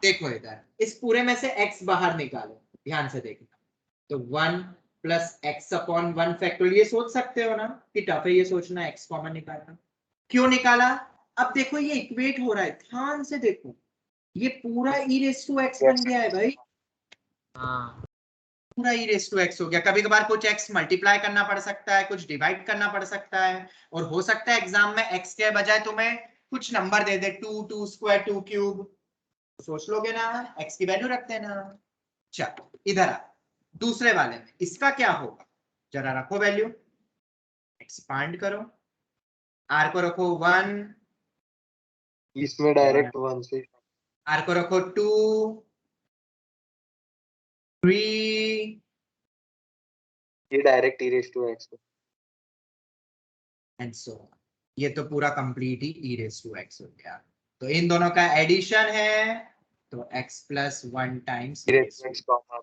देखो इधर इस पूरे में से x बाहर निकालो, ध्यान से देखना, तो 1 प्लस x अपॉन 1 फैक्टोरियल, ये सोच सकते हो ना कि टफ है ये सोचना, x कॉमन निकालना। क्यों निकाला? अब देखो ये इक्वेट हो रहा है, ध्यान से देखो, ये पूरा e⁻x बन गया है भाई, हाँ पूरा e⁻x हो गया। कभी कभार कुछ x मल्टीप्लाई करना पड़ सकता है, कुछ डिवाइड करना पड़ सकता है, और हो सकता है एग्जाम में x के बजाय तुम्हें कुछ नंबर दे दे, 2, 2² 2 क्यूब, सोच लोगे ना, x की वैल्यू रख देना। चलो इधर आ, दूसरे वाले में इसका क्या होगा, जरा रखो वैल्यू, एक्सपांड करो, r को रखो 1, इसमें डायरेक्ट 1 से r को रखो 2, 3, ये direct e⁻x and so on. ये तो पूरा कंप्लीट ही e⁻x हो गया। तो इन दोनों का एडिशन है, तो x plus 1 times e⁻x common.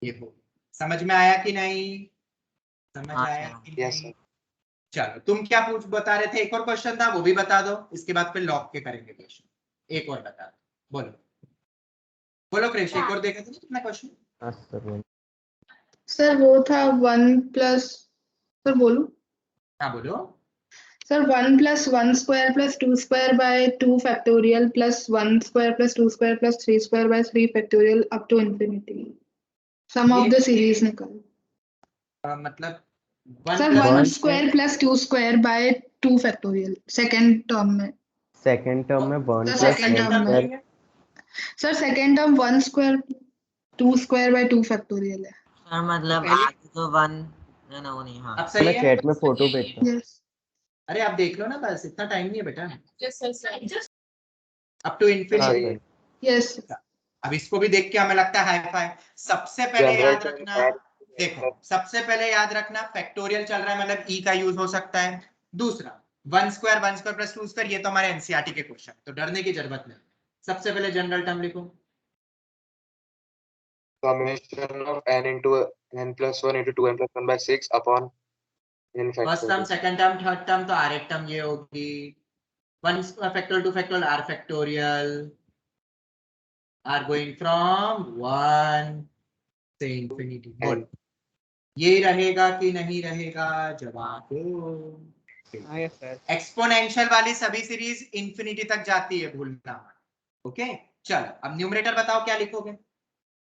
ये हो। समझ में आया कि नहीं? समझ हाँ, आया हाँ। कि यस नहीं? चलो तुम क्या बता रहे थे? एक और क्वेश्चन था, वो भी बता दो, इसके बाद फिर लॉक के करेंगे क्वेश्चन। एक और बता दो, बोलो क्रिश, एक और देखा था ना तुमने क्वेश्चन? हाँ सर। सर वो था 1 प्लस, सर बोलूं? हाँ बोलो। Sir 1 + 1 square plus 2 square by 2 factorial plus 1 square plus 2 square plus 3 square by 3 factorial up to infinity, sum of the series निकालो। मतलब sir 1 square plus 2 square by 2 factorial second term में। Second term में 1 sir plus second 1 term में, square. Sir second term 1 square 2 square by 2 factorial है। Sir मतलब पहले- आगे तो 1 है ना, वो नहीं। हाँ अब सही मैं है? चैट में फोटो भेजता हूँ। यस अरे आप देख लो ना, बस इतना टाइम नहीं है बेटा। Up to infinity. Yes. अब इसको भी देख के हमें लगता है हाई फाई। सबसे पहले याद रखना, देखो सबसे पहले याद रखना फैक्टोरियल चल रहा है मतलब ई का यूज हो सकता है। दूसरा 1 स्क्वायर प्लस 2 स्क्वायर, ये तो हमारे एनसीईआरटी के क्वेश्चन, तो डरने की जरूरत नहीं। सबसे पहले जनरल टर्म लिखो, summation of n into n plus 1 into 2n plus 1 by 6 upon n first term, factorial. Second term, third term, तो आर एक टर्म ये होगी 1 factorial 2 factorial r factorial r going from 1 से इंफिनिटी। बोल ये रहेगा कि नहीं रहेगा, जवाब दो। हाँ यस सर। एक्सपोनेंशियल वाली सभी सीरीज इंफिनिटी तक जाती है, भूलना। ओके चलो अब न्यूमरेटर बताओ क्या लिखोगे,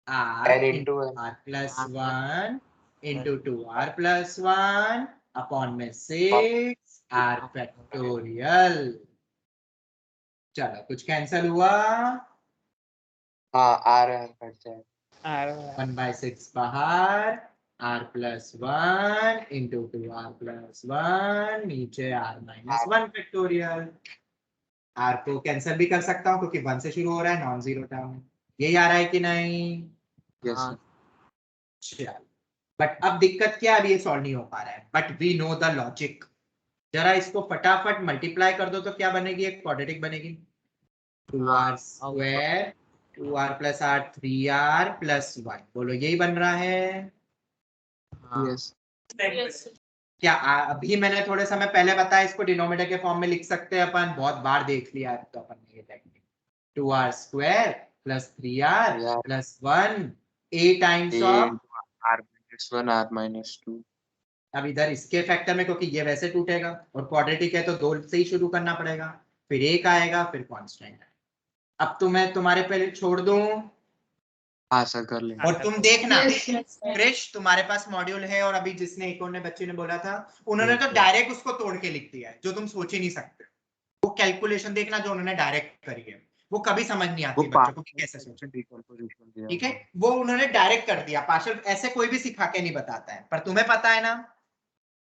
r n into n r plus 1 into 2r plus 1 upon में 6 r फैक्टोरियल। चलो कुछ कैंसिल हुआ, हाँ आ रहा है कट जाए 1/6 बाहर, r plus 1 into 2r plus 1 नीचे r minus 1 फैक्टोरियल। r को कैंसिल भी कर सकता हूँ क्योंकि 1 से शुरू हो रहा है, नॉन जीरो टर्म। यही आ रहा है कि नहीं? यस चल बट अब दिक्कत क्या है, अब ये सॉल्व नहीं हो पा रहा है, but we know the logic. जरा इसको फटाफट मल्टीप्लाई कर दो तो क्या बनेगी, एक क्वाड्रेटिक बनेगी 2r square 2r plus r 3r plus 1। बोलो यही बन रहा है? यस क्या अभी मैंने थोड़े समय पहले बताया इसको डिनोमिनेटर के फॉर्म में लिख सकते हैं अपन, बहुत बार देख लिया है तो अपन ने ये technique 2r square plus 3r plus 1 a times of r minus 1 r minus 2। अब इधर इसके फैक्टर में क्योंकि ये वैसे टूटेगा और क्वाड्रेटिक है तो 2 से ही शुरू करना पड़ेगा, फिर 1 आएगा फिर कांस्टेंट। अब तो मैं तुम्हारे पहले छोड़ दूं हाँ सर कर लेंगे। और तुम देखना Yes, yes, sir. क्रिश तुम्हारे पास मॉड्यूल है, और अभी जिसने एक और ने बच्चे ने बोला था उन्होंने तो डायरेक्ट उसको तोड़ के लिख दिया है जो तुम सोच ही नहीं सकते। वो कैलकुलेशन देखना जो उन्होंने डायरेक्ट करी है, वो कभी समझ नहीं आती बच्चों को कि कैसे सोचें। ठीक है वो उन्होंने डायरेक्ट कर दिया पार्शियल, ऐसे कोई भी सिखा के नहीं बताता है, पर तुम्हें पता है ना।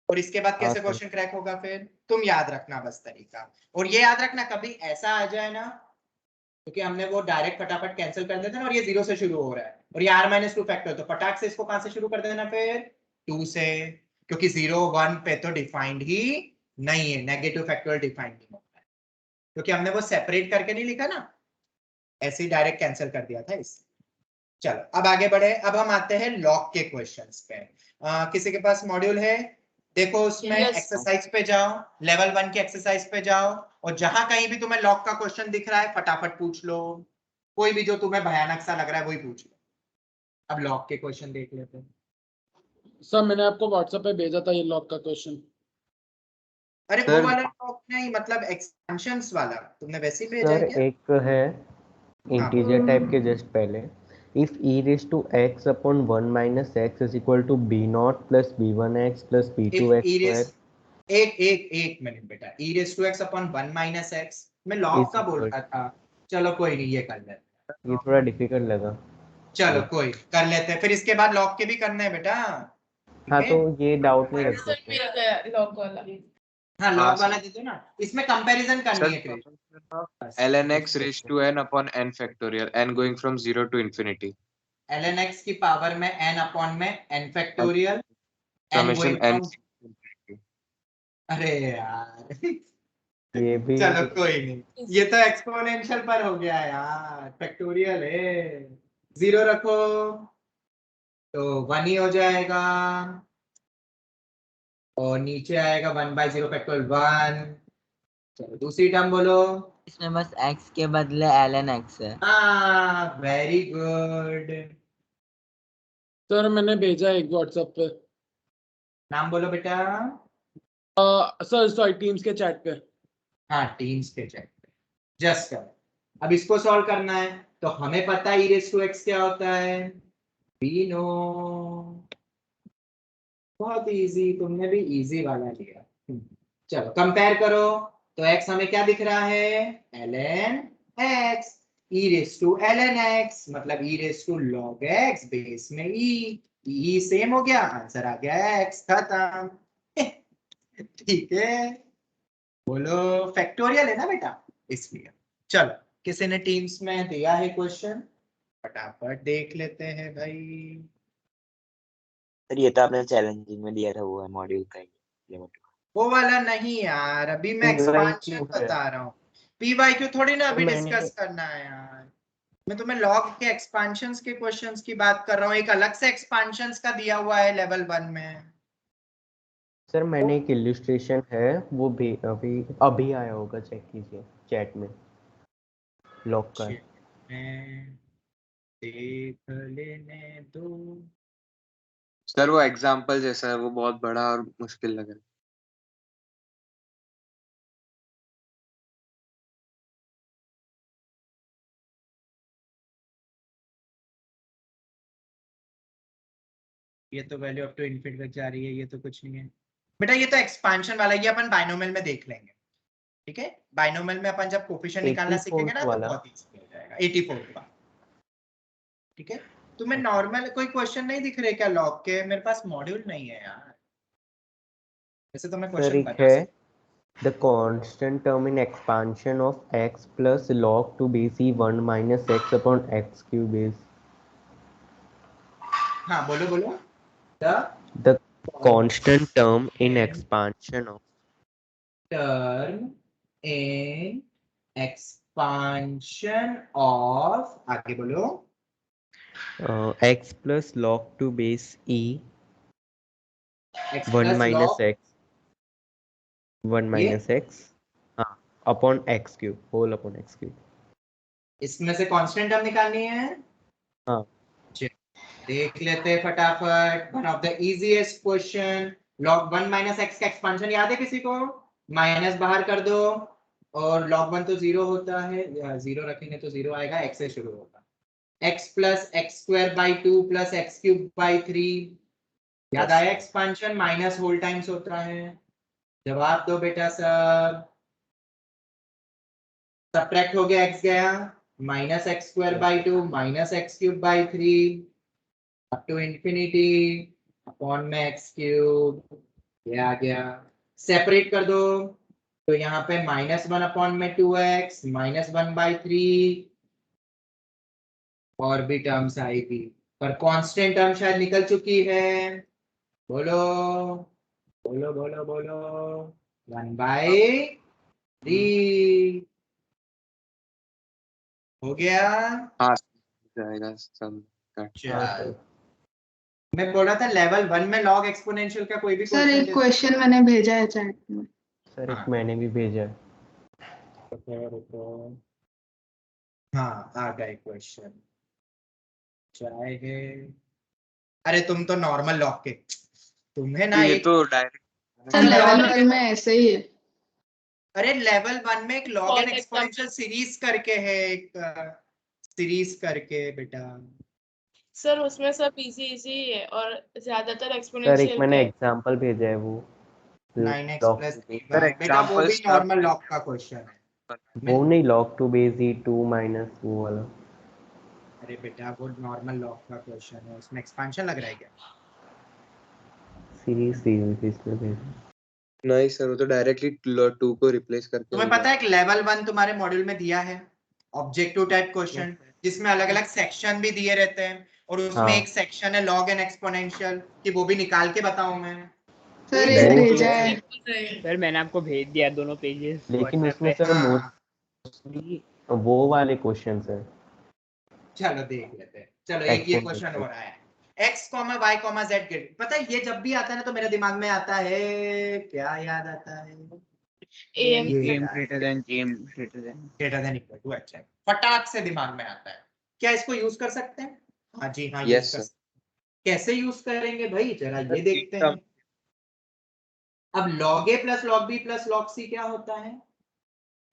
और इसके बाद कैसे क्वेश्चन क्रैक होगा फिर तुम याद रखना बस तरीका। और ये याद रखना कभी ऐसा आ जाए ना, क्योंकि हमने वो डायरेक्ट फटाफट कैंसिल कर देते ना, और ये 0 से शुरू हो रहा है और ये r-2 फैक्टर, तो फटाक से इसको कहां से शुरू कर देना फिर 2 से, क्योंकि 0 1 पे तो डिफाइंड ही नहीं है, नेगेटिव फैक्टोरियल डिफाइंड नहीं होता है, क्योंकि हमने वो सेपरेट करके नहीं लिखा ना, ऐसे ही डायरेक्ट कैंसिल कर दिया था इससे। चलो अब आगे बढ़े, अब हम आते हैं लॉग के क्वेश्चंस पे। किसी के पास मॉड्यूल है? देखो उसमें एक्सरसाइज पे जाओ, लेवल 1 के एक्सरसाइज पे जाओ, और जहां कहीं भी तुम्हें लॉग का क्वेश्चन दिख रहा है फटाफट पूछ लो, कोई भी जो तुम्हें भयानक सा लग रहा है वही पूछ लो। अब लॉग के क्वेश्चन देख लेते हैं। सर मैंने आपको व्हाट्सएप पे भेजा था ये लॉग का क्वेश्चन। अरे सर, वो वाला लॉग नहीं, मतलब एक्सपेंशंस वाला तुमने वैसे ही भेजा है सर क्या? एक है इंटीजर टाइप के जस्ट पहले, if e raised to x upon 1 minus x is equal to b0 plus b1x plus b2x square। एक मिनट बेटा, e raised to x upon 1 minus x मैं लॉग का बोल रहा था। चलो कोई नहीं, ये कर लेते हैं, ये थोड़ा डिफिकल्ट लगा। चलो कोई कर लेते हैं, फिर इसके बाद लॉग के भी करना है बेटा। हाँ ठीक तो है? ये डाउट नहीं रख सकते। हाँ लॉग वाला दे दो ना, इसमें कंपैरिजन करनी है Krrish. ln x raised to n upon n factorial, n going from 0 to infinity, ln x की पावर में n अपॉन में n factorial n summation going n from, अरे यार ये भी चलो कोई नहीं, ये तो एक्सपोनेंशियल पर हो गया यार, फैक्टोरियल है, 0 रखो तो 1 ही हो जाएगा, और नीचे आएगा 1/0 फैक्टोरियल 1। चलो दूसरी टर्म बोलो। इसमें बस x के बदले ln x है। हाँ वेरी गुड। सर मैंने भेजा एक व्हाट्सएप पे। नाम बोलो बेटा। सर सॉरी टीम्स के चैट पे। हाँ टीम्स के चैट पे जस्ट कर। अब इसको सॉल्व करना है तो हमें पता है e raised to x क्या होता है, वी नो, बहुत इजी, तुमने भी इजी वाला लिया। चलो कंपेयर करो, तो x हमें क्या दिख रहा है, ln x, e raised to ln x मतलब e raised to log x base में e सेम हो गया, आंसर आ गया x, खत्म। ठीक है बोलो, फैक्टोरियल है ना बेटा इसलिए। चलो किसी ने टीम्स में दिया है क्वेश्चन? फटाफट देख लेते हैं भाई। सर ये तो आपने चैलेंजिंग में दिया था, वो है मॉड्यूल का लिमिट। वो वाला नहीं यार, अभी मैं PYQ एक्सपांशन है। बता रहा हूँ। PYQ थोड़ी ना सर, अभी मैंने- डिस्कस करना है यार। मैं तुम्हें लॉग के एक्सपांशंस के क्वेश्चंस की बात कर रहा हूँ। एक अलग से एक्सपांशंस का दिया हुआ है लेवल 1 में। सर मैंने एक इलिस्ट्रेशन है, वो भी अभी आया होगा, चेक कीजिए चैट में, लॉक का है। देख लेने दो। सर वो एग्जाम्पल जैसा है, वो बहुत बड़ा और मुश्किल लग रहा है। ये तो वैल्यू अप टू इनफिनिटी तक जा रही है, ये तो कुछ नहीं है बेटा, ये तो एक्सपांशन वाला, ये अपन बाइनोमियल में देख लेंगे। ठीक है, बाइनोमियल में अपन जब कोफिशिएंट निकालना 84 सीखेंगे ना तो वाला। बहुत इजी हो जाएगा। 84 का। ठीक है, तुम्हें नॉर्मल कोई क्वेश्चन नहीं दिख रहे क्या लॉग के? मेरे पास मॉड्यूल नहीं है यार, वैसे तो मैं सर क्वेश्चन एक बता है, सकता the constant term in expansion of x plus log to base e 1 minus x upon x cube base. हूं। हाँ बोलो बोलो। The constant term in expansion of term in expansion of, आगे बोलो। x plus log to base e x 1 plus minus log, x 1 minus x, हाँ, upon x cube, whole upon x cube. इसमें से constant term निकालनी है। हाँ, देख लेते हैं फटाफट। One of the easiest question. log 1 minus x का एक्सपांशन याद है किसी को? माइनस बाहर कर दो और log 1 तो 0 होता है, 0 रखेंगे तो 0 आएगा, x से शुरू होगा। x plus x square by 2 plus x cube by 3, याद आया एक्सपांशन? माइनस होल टाइम्स होता है। जवाब दो बेटा सब। सब्ट्रैक्ट हो गया, x गया, minus x square by 2 minus x cube by 3 up to infinity upon में एक्स क्यूब, ये आ गया। सेपरेट कर दो तो यहाँ पे -1 अपॉन में 2x -1/3 और भी टर्म्स आएगी, पर कांस्टेंट टर्म शायद निकल चुकी है। बोलो बोलो बोलो बोलो। 1/3 हो गया। हाँ जाएगा सब कट। चल, मैं बोल रहा था लेवल 1 में लॉग एक्सपोनेंशियल का कोई भी सर एक क्वेश्चन। क्वेश्चन मैंने भेजा है चैट में। सर एक हाँ। मैंने भी भेजा है। हाँ आ गए क्वेश्चन। चाहे, अरे तुम तो नॉर्मल लॉग के, तुम्हें ना ये एक, तो डायरेक्ट सर लेवल 1 में ऐसे ही है। अरे लेवल 1 में एक log For and exponential series करके है, एक सीरीज करके बेटा। सर उसमें सब इजी इजी है और ज्यादातर सर एक एक्सपोनेंशियल मैंने के। एग्जांपल भेजा है, वो 9x log plus to 3y, base- बेटा वो भी एग्जांपल्स नॉर्मल लॉग का क्वेश्चन है। वो नहीं, log to base e 2 minus वो वाला। अरे बेटा वो नॉर्मल लॉग का क्वेश्चन है, उसमें एक्सपांशन लग रहा है क्या? सीरीज इसमें भेजा। नहीं सर, वो तो डायरेक्टली 2 को रिप्लेस करके तुम्हें पता है कि लेवल 1 तुम्हारे मॉड्यूल में दिया है ऑब्जेक्टिव टाइप क्वेश्चन, जिसमें अलग अलग सेक्शन भी दिए रहते हैं और उसमें हाँ। एक सेक्शन है लॉग एंड एक्सपोनेंशियल की, वो भी निकाल के बताऊं मैं? सर एक वो- भेजा है। सर मैंने आपको भेज दिया दोनों पेजेस लेकिन WhatsApp उसमें पे। सर हाँ। मोस्टली वो वाले क्वेश्चंस है। चलो देख लेते हैं। चलो एक ये क्वेश्चन हो रहा है, x, y, z ग्रेड। पता है ये जब भी आता है ना तो मेरे दिमाग में आता है, क्या याद आता है? AM greater than greater than. Greater than equal to. अच्छा, फटाक से दिमाग में आता है। क्या इसको यूज कर सकते हैं? हाँ जी हाँ, यूज Yes, कर sir. सकते हैं। कैसे यूज करेंगे भाई, जरा ये देखते हैं। अब log a plus log b plus log c क्या होता है?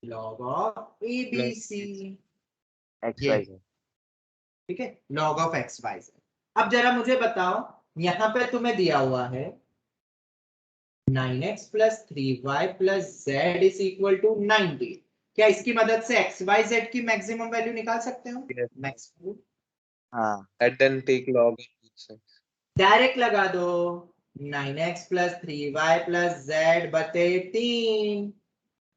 log of a b c, x ये वाई ठीक है, log of x y z। अब जरा मुझे बताओ, यहाँ पे तुम्हें दिया हुआ है 9x plus 3y plus z is equal to 90। क्या इसकी मदद से x y z की मैक्सिमम वैल्यू निकाल सकते हो? Yes. मैक्सिमम हाँ and then take log of each side. Direct लगा दो, 9x plus 3y plus z बटे 3,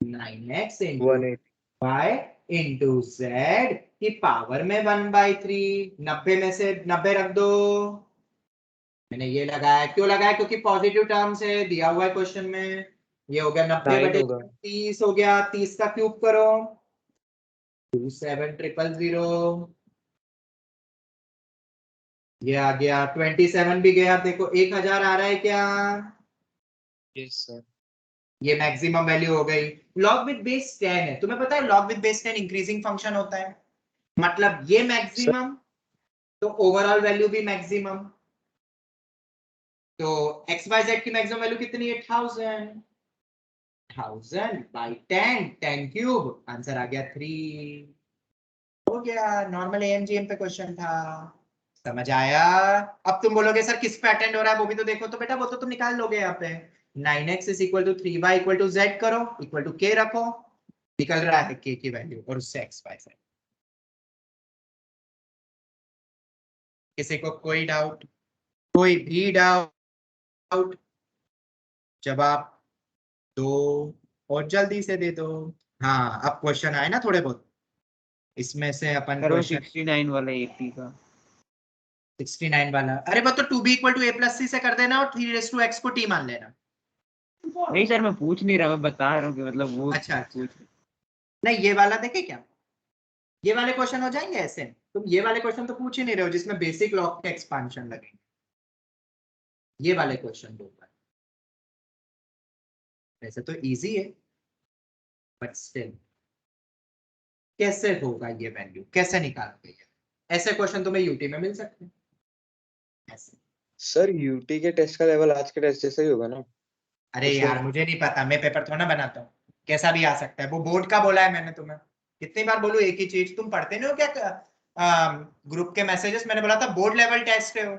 9x into 180. y into Z की पावर में 1/3। 90 में से 90 रख दो। मैंने ये लगाया, क्यों लगाया? क्योंकि पॉजिटिव टर्म्स है, दिया हुआ है क्वेश्चन में। ये हो गया 90 9 बटे होगा। 30 हो गया। 30 का क्यूब करो 27000। ये आ गया 27 भी गया। देखो 1000 आ रहा है क्या? Yes sir. ये मैक्सिमम वैल्यू हो गई। लॉग विद बेस 10 है। तुम्हें पता है log with base 10 increasing function होता है, मतलब ये मैक्सिमम तो ओवरऑल वैल्यू भी मैक्सिमम। तो एक्स वाई जेड की मैक्सिमम वैल्यू कितनी है? 1000। 1000 बाई 10, 10 क्यूब, आंसर आ गया 3। हो गया। नॉर्मल एएमजीएम पे क्वेश्चन था। समझ आया? अब तुम बोलोगे सर किस पे अटेंड हो रहा है वो भी तो देखो। तो बेटा वो तो तुम निकाल लोगे यहाँ पे। 9x is equal to 3y equal to z करो, इक्वल टू k रखो, निकल रहा है k की वैल्यू और उससे x y z। किसी को कोई डाउट? कोई भी डाउट? जवाब दो और जल्दी से दे दो। हाँ अब क्वेश्चन आए ना थोड़े बहुत, इसमें से अपन सर वो क्वेश्चन 69 वाला AP का 69 वाला। अरे वो तो 2b equal to a plus c से कर देना और 3 रेज टू x को t मान लेना। नहीं सर, मैं पूछ नहीं रहा, मैं बता रहा हूँ कि मतलब वो अच्छा नहीं, ये वाला देखे क्या? ये वाले क्वेश्चन हो जाएंगे ऐसे। तुम ये वाले क्वेश्चन तो पूछ ही नहीं रहे हो जिसमें बेसिक लॉग के एक्सपांशन लगेंगे। ये वाले क्वेश्चन दो। वैसे तो इजी है बट स्टिल कैसे होगा ये वैल्यू, कैसे निकालोगे? ऐसे क्वेश्चन तुम्हें यूटी में मिल सकते हैं ऐसे। सर यूटी के टेस्ट का लेवल आज के टेस्ट जैसा ही होगा ना? अरे पिछले यार मुझे नहीं पता, मैं पेपर थोड़ा ना बनाता हूँ, कैसा भी आ सकता है। वो बोर्ड का बोला है मैंने तुम्हें, कितनी बार बोलूं एक ही चीज? तुम पढ़ते नहीं हो क्या ग्रुप के मैसेजेस? मैंने बोला था बोर्ड लेवल टेस्ट है वो।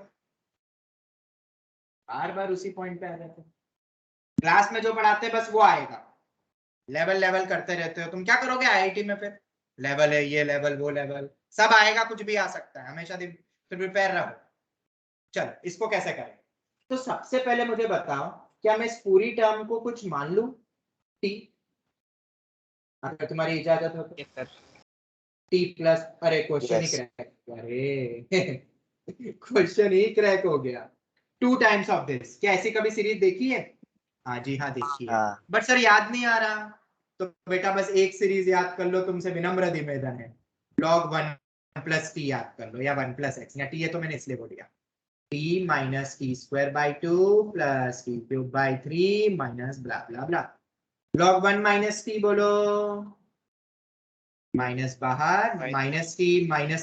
बार बार उसी पॉइंट पे आ जाते हैं। क्लास में जो पढ़ाते हैं बस वो आएगा, लेवल लेवल करते रहते हो। तुम क्या करोगे आईआईटी में फिर? लेवल है, ये लेवल वो लेवल सब आएगा, कुछ भी आ सकता है, हमेशा प्रिपेयर रहो। चलो इसको कैसे करें? तो सबसे पहले मुझे बताओ, क्या मैं इस पूरी टर्म को कुछ मान लूं टी? अगर तुम्हारी इजाजत हो तो। टी प्लस, अरे क्वेश्चन ही क्रैक, अरे क्वेश्चन ही क्रैक हो गया। 2 टाइम्स ऑफ दिस। क्या ऐसी कभी सीरीज देखी है? हाँ जी हाँ देखी है, बट सर याद नहीं आ रहा। तो बेटा बस एक सीरीज याद कर लो, तुमसे विनम्र निवेदन है। log 1 प्लस टी याद कर लो, या 1 प्लस एक्स, या टी है तो मैंने इसलिए बोल दिया। T minus T square by 2 plus T cube by 3 minus blah blah blah. log 1 minus T बोलो, माइनस बाहर, minus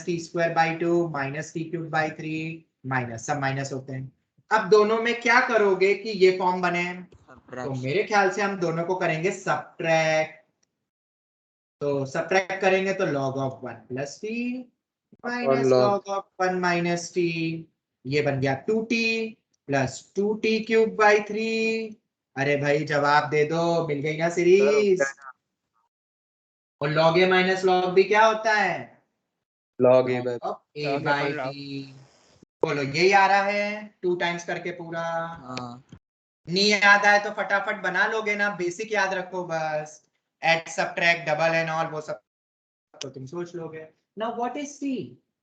T square by 2 minus T cube by 3 minus, सब माइनस होते हैं। अब दोनों में क्या करोगे कि ये फॉर्म बने? तो मेरे ख्याल से हम दोनों को करेंगे सब्ट्रैक्ट। तो सब्ट्रैक्ट करेंगे तो log of 1 plus T minus log of 1 minus T, ये बन गया 2t plus 2t cube by 3। अरे भाई जवाब दे दो, मिल गई ना सीरीज। और log a minus log b क्या होता है? log a by b। बोलो यही आ रहा है 2 टाइम्स करके पूरा। नहीं याद आए तो फटाफट बना लोगे ना, बेसिक याद रखो बस। Add subtract double and all वो सब तो तुम सोच लोगे। Now what is t?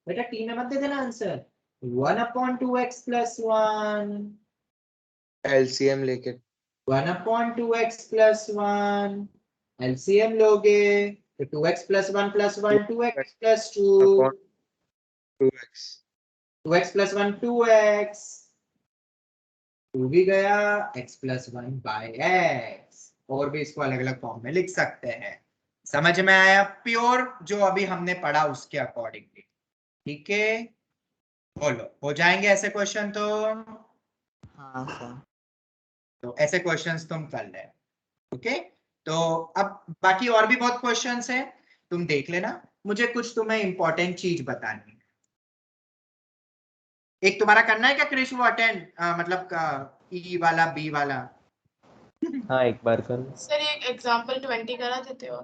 बेटा टी में मत दे देना आंसर। 1/2x प्लस 1, LCM लेके 1/2x प्लस 1, एलसीएम लोगे तो 2x plus 1 plus 1 2x plus 2, 2x 2x plus 1 2x, 2 भी गया, x प्लस 1 बाय x। और भी इसको अलग अलग फॉर्म में लिख सकते हैं। समझ में आया? प्योर जो अभी हमने पढ़ा उसके अकॉर्डिंगली। ठीक है, बोलो हो जाएंगे ऐसे क्वेश्चन तो? हाँ सर। तो ऐसे क्वेश्चंस तुम कर ले। ओके, तो अब बाकी और भी बहुत क्वेश्चंस हैं, तुम देख लेना। मुझे कुछ तुम्हें इंपॉर्टेंट चीज बतानी है। एक तुम्हारा करना है क्या क्रिश वो अटेंड, मतलब ई वाला बी वाला? हाँ एक बार कर। सर ये एग्जांपल 20 करा देते हो?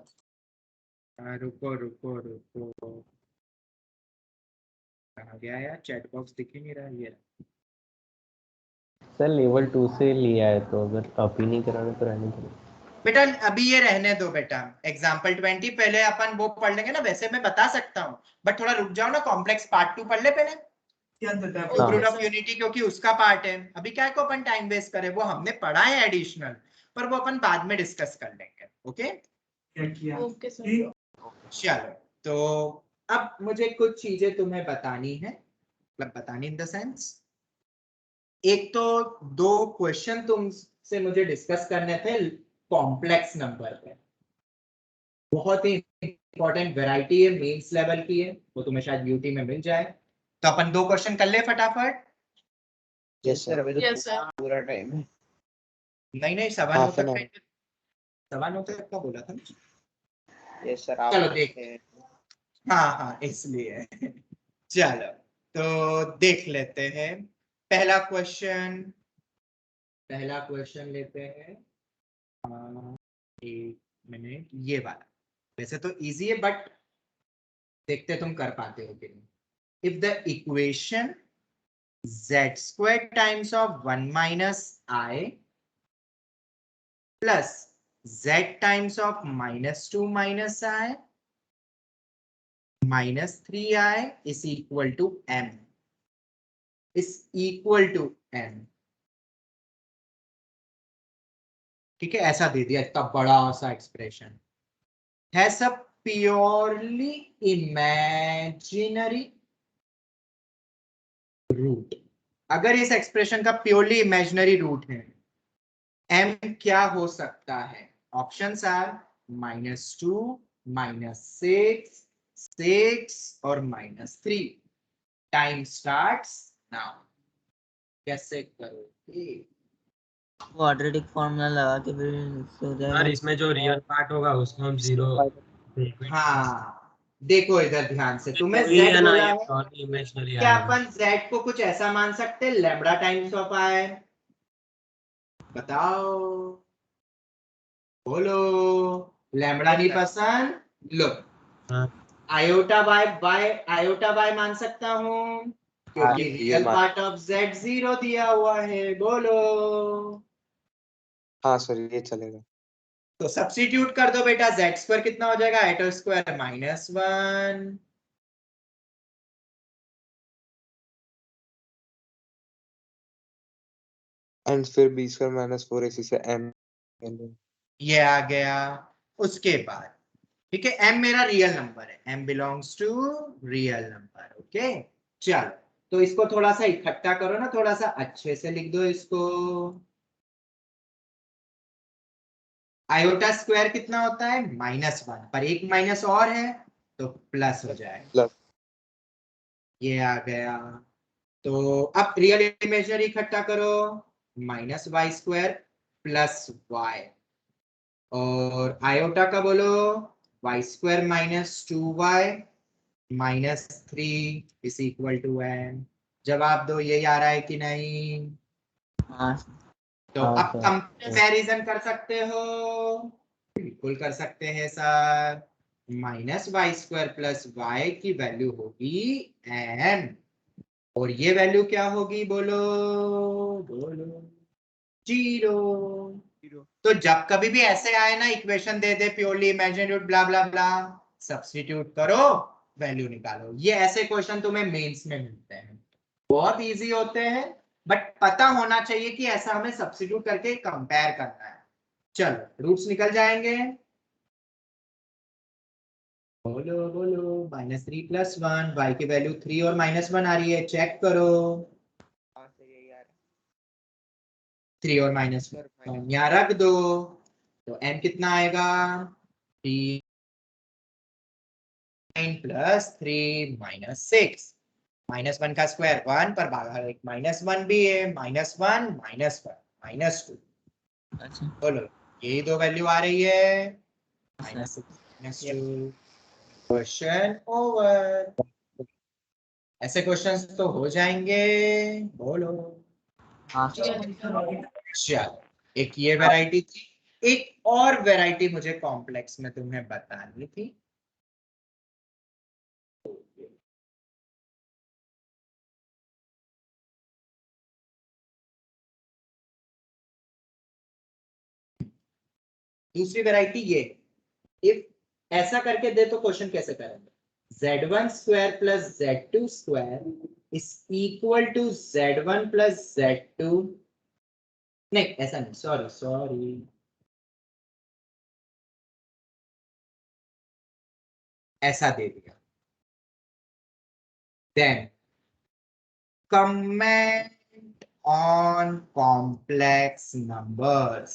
रुको रुको रुको, कहाँ गया यार? चैट बॉक्स दिख ही नहीं रहा। ये सर लेवल 2 से लिया है तो अगर आप ही नहीं कराना तो रहने दो। बेटा अभी ये रहने दो बेटा, एग्जाम्पल 20 पहले अपन वो पढ़ लेंगे ना, वैसे मैं बता सकता हूँ बट थोड़ा रुक जाओ ना, कॉम्प्लेक्स पार्ट 2 पढ़ ले पहले, रूट ऑफ यूनिटी, क्योंकि उसका पार्ट है। अभी क्या को अपन टाइम वेस्ट करें, वो हमने पढ़ा है एडिशनल, पर वो अपन बाद में डिस्कस कर लेंगे। Okay okay sir. चलो, तो अब मुझे कुछ चीजें तुम्हें बतानी है, मतलब बतानी इन द सेंस, एक तो 2 क्वेश्चन तुमसे मुझे डिस्कस करने थे कॉम्प्लेक्स नंबर पे, बहुत ही इंपॉर्टेंट वैरायटी है, मेंस लेवल की है, वो तुम्हें शायद यूटी में मिल जाए। तो अपन 2 क्वेश्चन कर ले फटाफट। Yes sir. अभी यस सर। पूरा टाइम है। नहीं 9:15 हाफ एन तक, 9:15 तक का बोला था। यस सर, आप चलो देखते हैं। हाँ इसलिए चलो तो देख लेते हैं पहला क्वेश्चन लेते हैं। 1 मिनट, ये वाला वैसे तो इजी है बट देखते तुम कर पाते हो कि नहीं। If the equation z² times of 1 minus i plus z times of -2 minus i minus 3i is equal to m, ठीक है, ऐसा दे दिया, इतना बड़ा सा एक्सप्रेशन है, सब प्योरली इमेजिनरी रूट। अगर इस एक्सप्रेशन का प्योरली इमेजिनरी रूट है, m क्या हो सकता है? ऑप्शंस आर -2, -6, 6 और -3। Time starts now. कैसे करोगे? क्वाड्रेटिक फॉर्मूला लगा के फिर इससे हो और जाएगा। इसमें जो रियल पार्ट होगा उसको हम 0। हाँ देखो इधर ध्यान से, तुम्हें वही z है ना, बोला ये है, प्योरली इमेजिनरी क्या आएगा। अपन z को कुछ ऐसा मान सकते हैं लैम्बडा टाइम्स ऑफ i? बताओ, बोलो। लैम्बडा नहीं पसंद, लो हाँ, आयोटा बाय मान सकता हूँ, क्योंकि ये रियल मान, पार्ट ऑफ z 0 दिया हुआ है। बोलो, हाँ सर ये चलेगा। तो सब्स्टिट्यूट कर दो बेटा, z² कितना हो जाएगा? आयोटा स्क्वायर -1 एंड फिर b² -4 इसी से m, ये आ गया। उसके बाद ठीक है, m मेरा रियल नंबर है, m belongs to real number. Okay चलो, तो इसको थोड़ा सा इकट्ठा करो ना, थोड़ा सा अच्छे से लिख दो इसको। आयोटा स्क्वायर कितना होता है? -1, पर एक माइनस और है तो प्लस हो जाएगा। प्लस, ये आ गया। तो अब रियल इमेजिनरी इकट्ठा करो, -y² प्लस y, और आयोटा का बोलो y² -2y -3 is equal to n। जवाब दो, यही आ रहा है कि नहीं? हाँ तो हाँ अब सर। कंपैरिजन कर सकते हो, बिल्कुल कर सकते हैं सर। -y² प्लस y की वैल्यू होगी n, और ये वैल्यू क्या होगी? बोलो बोलो, 0। तो जब कभी भी ऐसे आए ना, इक्वेशन दे दे प्योरली इमेजिनरी रूट ब्ला ब्ला ब्ला, सब्स्टिट्यूट करो, वैल्यू निकालो। ये ऐसे क्वेश्चन तुम्हें मेंस में मिलते हैं, बहुत इजी होते हैं, बट पता होना चाहिए कि ऐसा हमें सब्स्टिट्यूट करके कंपेयर करना है। चलो रूट्स निकल जाएंगे, बोलो बोलो। -3 + 1, y की वैल्यू 3 और -1 आ रही है, चेक करो। 3 और -1 यहाँ रख दो, तो n कितना आएगा? 3 + 3 - 6, -1 का स्क्वायर 1, पर बाहर एक -1 भी है, -1 -1 -2। अच्छा बोलो, यही 2 वैल्यू आ रही है, सर। -6 -2। Question over. ऐसे क्वेश्चंस तो हो जाएंगे, बोलो। हाँ सर। चलो, एक ये वैरायटी थी, एक और वैरायटी मुझे कॉम्प्लेक्स में तुम्हें बतानी थी। दूसरी वैरायटी ये, इफ ऐसा करके दे तो क्वेश्चन कैसे करेंगे? z1 square plus z2 square is equal to z1 plus z2, नहीं ऐसा नहीं, सॉरी ऐसा दे दिया, then comment on complex numbers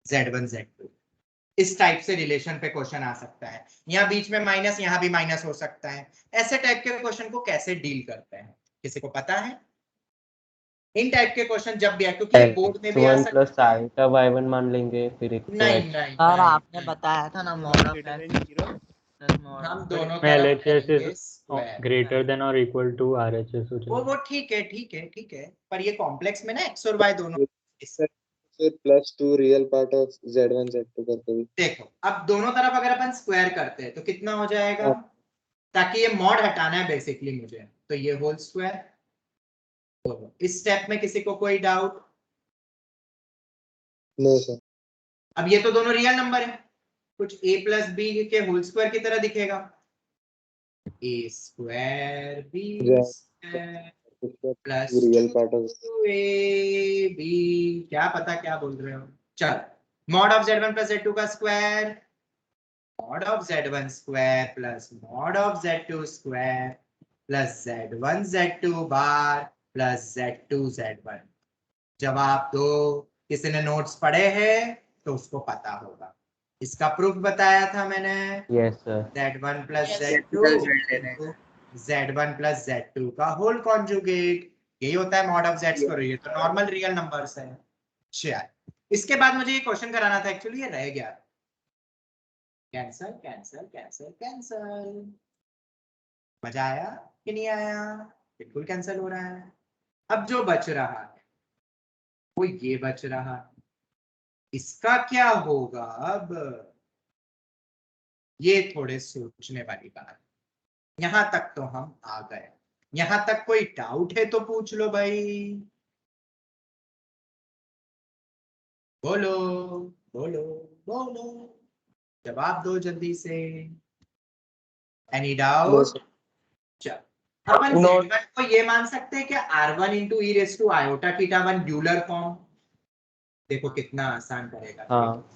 z1 z2, इस टाइप से रिलेशन पे क्वेश्चन आ सकता है। यहाँ बीच में माइनस, यहाँ भी माइनस हो सकता है। ऐसे टाइप के क्वेश्चन को कैसे डील करते हैं, किसी को पता है? इन टाइप के क्वेश्चन जब भी आए, क्योंकि ये बोर्ड में भी आ सकता है। प्लस आई का y1 मान लेंगे, फिर एक नहीं नहीं सर नहीं, आपने बताया था ना mod of greater x than 0 plus mod हम ऑफ दोनों में तरफ LHS करेंगे is square. greater than or equal to RHS हो वो जाएगा। ठीक है, पर ये कॉम्प्लेक्स में ना x और y दोनों। फिर +2 real part of z1 z2 करके भी। देखो अब दोनों तरफ अगर अपन स्क्वायर करते हैं तो कितना हो जाएगा, ताकि ये मॉड हटाना है बेसिकली मुझे, तो ये होल स्क्वायर। तो इस स्टेप में किसी को कोई डाउट? No sir. अब ये तो दोनों रियल नंबर है, कुछ a प्लस बी के होल स्क्वायर की तरह दिखेगा, a square b plus real part of 2ab, क्या पता क्या बोल रहे हो। चल, mod of z1 plus z2 का square, mod of z1 square plus mod of z2 square plus z1 z2 bar plus z2 z1। जवाब दो। किसी ने नोट्स पढ़े हैं तो उसको पता होगा, इसका प्रूफ बताया था मैंने। Yes sir. z1 plus Yes. z2 z1 plus z2 का होल कॉन्जुगेट, यही होता है मॉड ऑफ z स्क्वायर। ये तो नॉर्मल रियल नंबर्स है। चल, इसके बाद मुझे ये क्वेश्चन कराना था, एक्चुअली ये रह गया। कैंसल कैंसल कैंसल कैंसल, मजा आया कि नहीं आया? बिल्कुल कैंसल हो रहा है। अब जो बच रहा है वो ये बच रहा है, इसका क्या होगा? अब ये थोड़े सोचने वाली बात। यहां तक तो हम आ गए, यहां तक कोई डाउट है तो पूछ लो भाई, बोलो बोलो बोलो, जवाब दो जल्दी से। Any doubt? चल, अपन z1 को ये मान सकते हैं कि r1 into e raise to iota theta 1 Euler form. देखो कितना आसान करेगा। हाँ।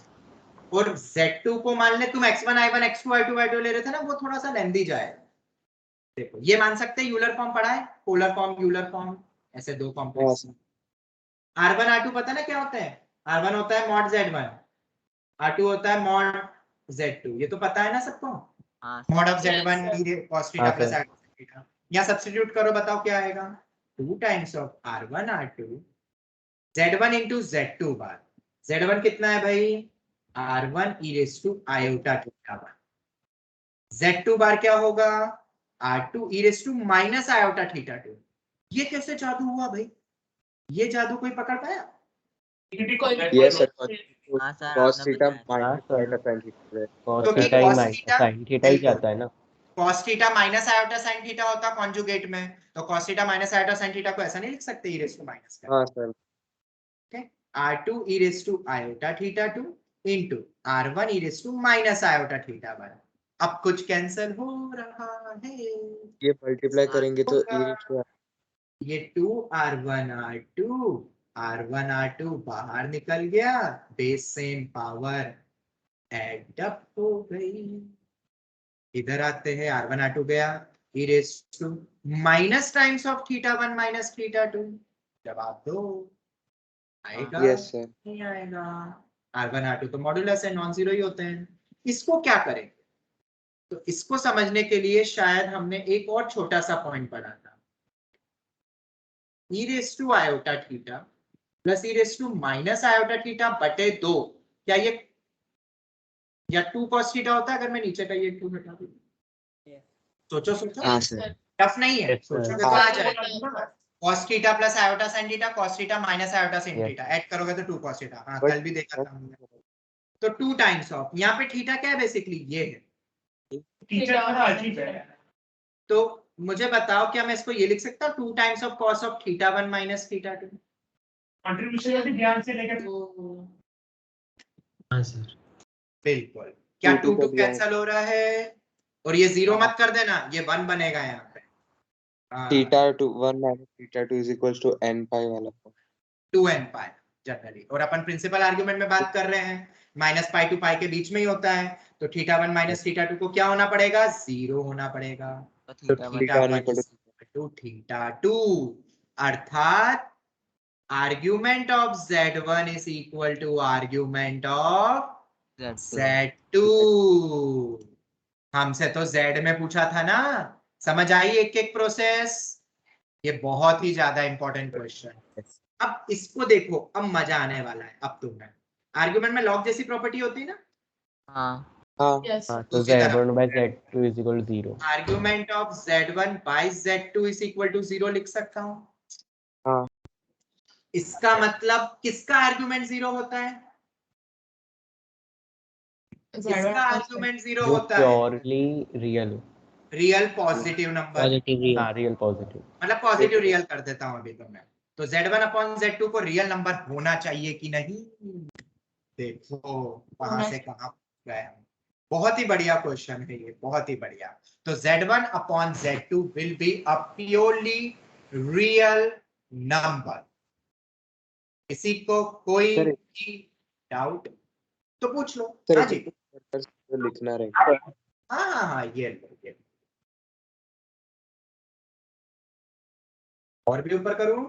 और z2 को मान ले तुम x1 i1 x2 i2 y2 ले रहे थे ना, वो थोड़ा सा लेंदी जाए। देखो ये मान सकते हैं, यूलर फॉर्म पढ़ा है, पोलर फॉर्म यूलर फॉर्म, ऐसे दो कॉम्प्लेक्स। r1 r2 पता ना क्या होता है? r1 होता है मॉड z1, r2 होता है मॉड z2, ये तो पता है ना सबको। Mod of z1 cos theta plus r2 theta, यहाँ सब्स्टिट्यूट करो, बताओ क्या आएगा? 2 times of r1 r2 z1 into z2 bar. z1 कितना है भाई? r1 e raise to iota theta 1। z2 bar क्या होगा? r2 e raise to minus iota theta 2। ये कैसे जादू हुआ भाई? ये जादू कोई पकड़ पाया? Yes sir. cos theta minus sin theta ही जाता है ना। cos theta minus iota sin theta होता कॉन्जुगेट में, तो cos theta minus iota sin theta को ऐसा नहीं लिख सकते e रेस टू माइनस का। हाँ सर। Okay, r2 e raise to iota theta 2 into r1 e raise to minus iota theta 1। अब कुछ कैंसिल हो रहा है, ये मल्टीप्लाई करेंगे तो ये 2r1 r1 r2 बाहर निकल गया, base same power add up हो गई। इधर आते हैं, r1 r2 गया, e raise to minus times of theta 1 minus theta 2। जवाब दो, आएगा? Yes sir. नहीं आएगा। r1 r2 तो मॉड्यूलस है, नॉन जीरो ही होते हैं। इसको क्या करेंगे? तो इसको समझने के लिए शायद हमने एक और छोटा सा पॉइंट पढ़ा था, e raise to iota theta plus e raise to minus iota theta बटे 2। क्या ये या 2 cos थीटा होता है अगर मैं नीचे का ये 2 हटा दूं? सोचो सोचो, हाँ सर। टफ नहीं है, सोचोगे तो आ जाएगा। cos theta plus iota sin theta, cos theta minus iota sin theta, add करोगे तो 2 cos थीटा। हाँ, कल भी देखा था हमने। तो 2 टाइम्स ऑफ, यहाँ पे थीटा क्या है? बेसिकली ये है। तो मुझे बताओ, क्या मैं इसको ये लिख सकता हूँ 2 times of cos of theta 1 minus theta 2? Contribution ध्यान से लेकर हाँ सर। बिल्कुल। क्या 2 का 2 दिया है। कैंसल हो रहा है और ये 0 मत कर देना, ये 1 बनेगा यहाँ पे। Theta 2 1 minus theta 2 is equals to n pi वाला 2n पाई जनरली, और अपन प्रिंसिपल आर्गुमेंट में बात कर रहे हैं, माइनस पाई टू पाई के बीच में ही होता है, तो थीटा 1 माइनस थीटा 2 को क्या होना पड़ेगा? 0 होना पड़ेगा। तो theta theta 1 equal to theta 2, अर्थात argument of z1 is equal to argument of z2। हमसे तो z में पूछा था ना, समझ आई एक एक प्रोसेस? ये बहुत ही ज्यादा इंपॉर्टेंट क्वेश्चन है। अब इसको देखो, अब मजा आने वाला है। अब तुम्हें आर्गुमेंट में लॉग जैसी प्रॉपर्टी होती है ना? हाँ हाँ यस हाँ, तो z1 by z2 is equal to 0. Argument of z1 by z2 is equal to 0 लिख सकता हूं। हाँ इसका मतलब किसका आर्ग्यूमेंट 0 होता है? इसका आर्ग्यूमेंट 0 जो होता है प्योरली रियल हो। Real positive number, positive real. हाँ, रियल पॉजिटिव। मतलब पॉजिटिव रियल कर देता हूं अभी तो मैं। तो z1 अपॉन z2 को रियल नंबर होना चाहिए कि नहीं? देखो कहां से कहां गए हम। बहुत ही बढ़िया क्वेश्चन है ये, बहुत ही बढ़िया। तो z1 upon z2 will be a purely real number. किसी को कोई सर भी डाउट तो पूछ लो। सर हाँ जी, लिखना रहेगा। हाँ हाँ हाँ, ये लो, ये लो। और भी ऊपर करूं?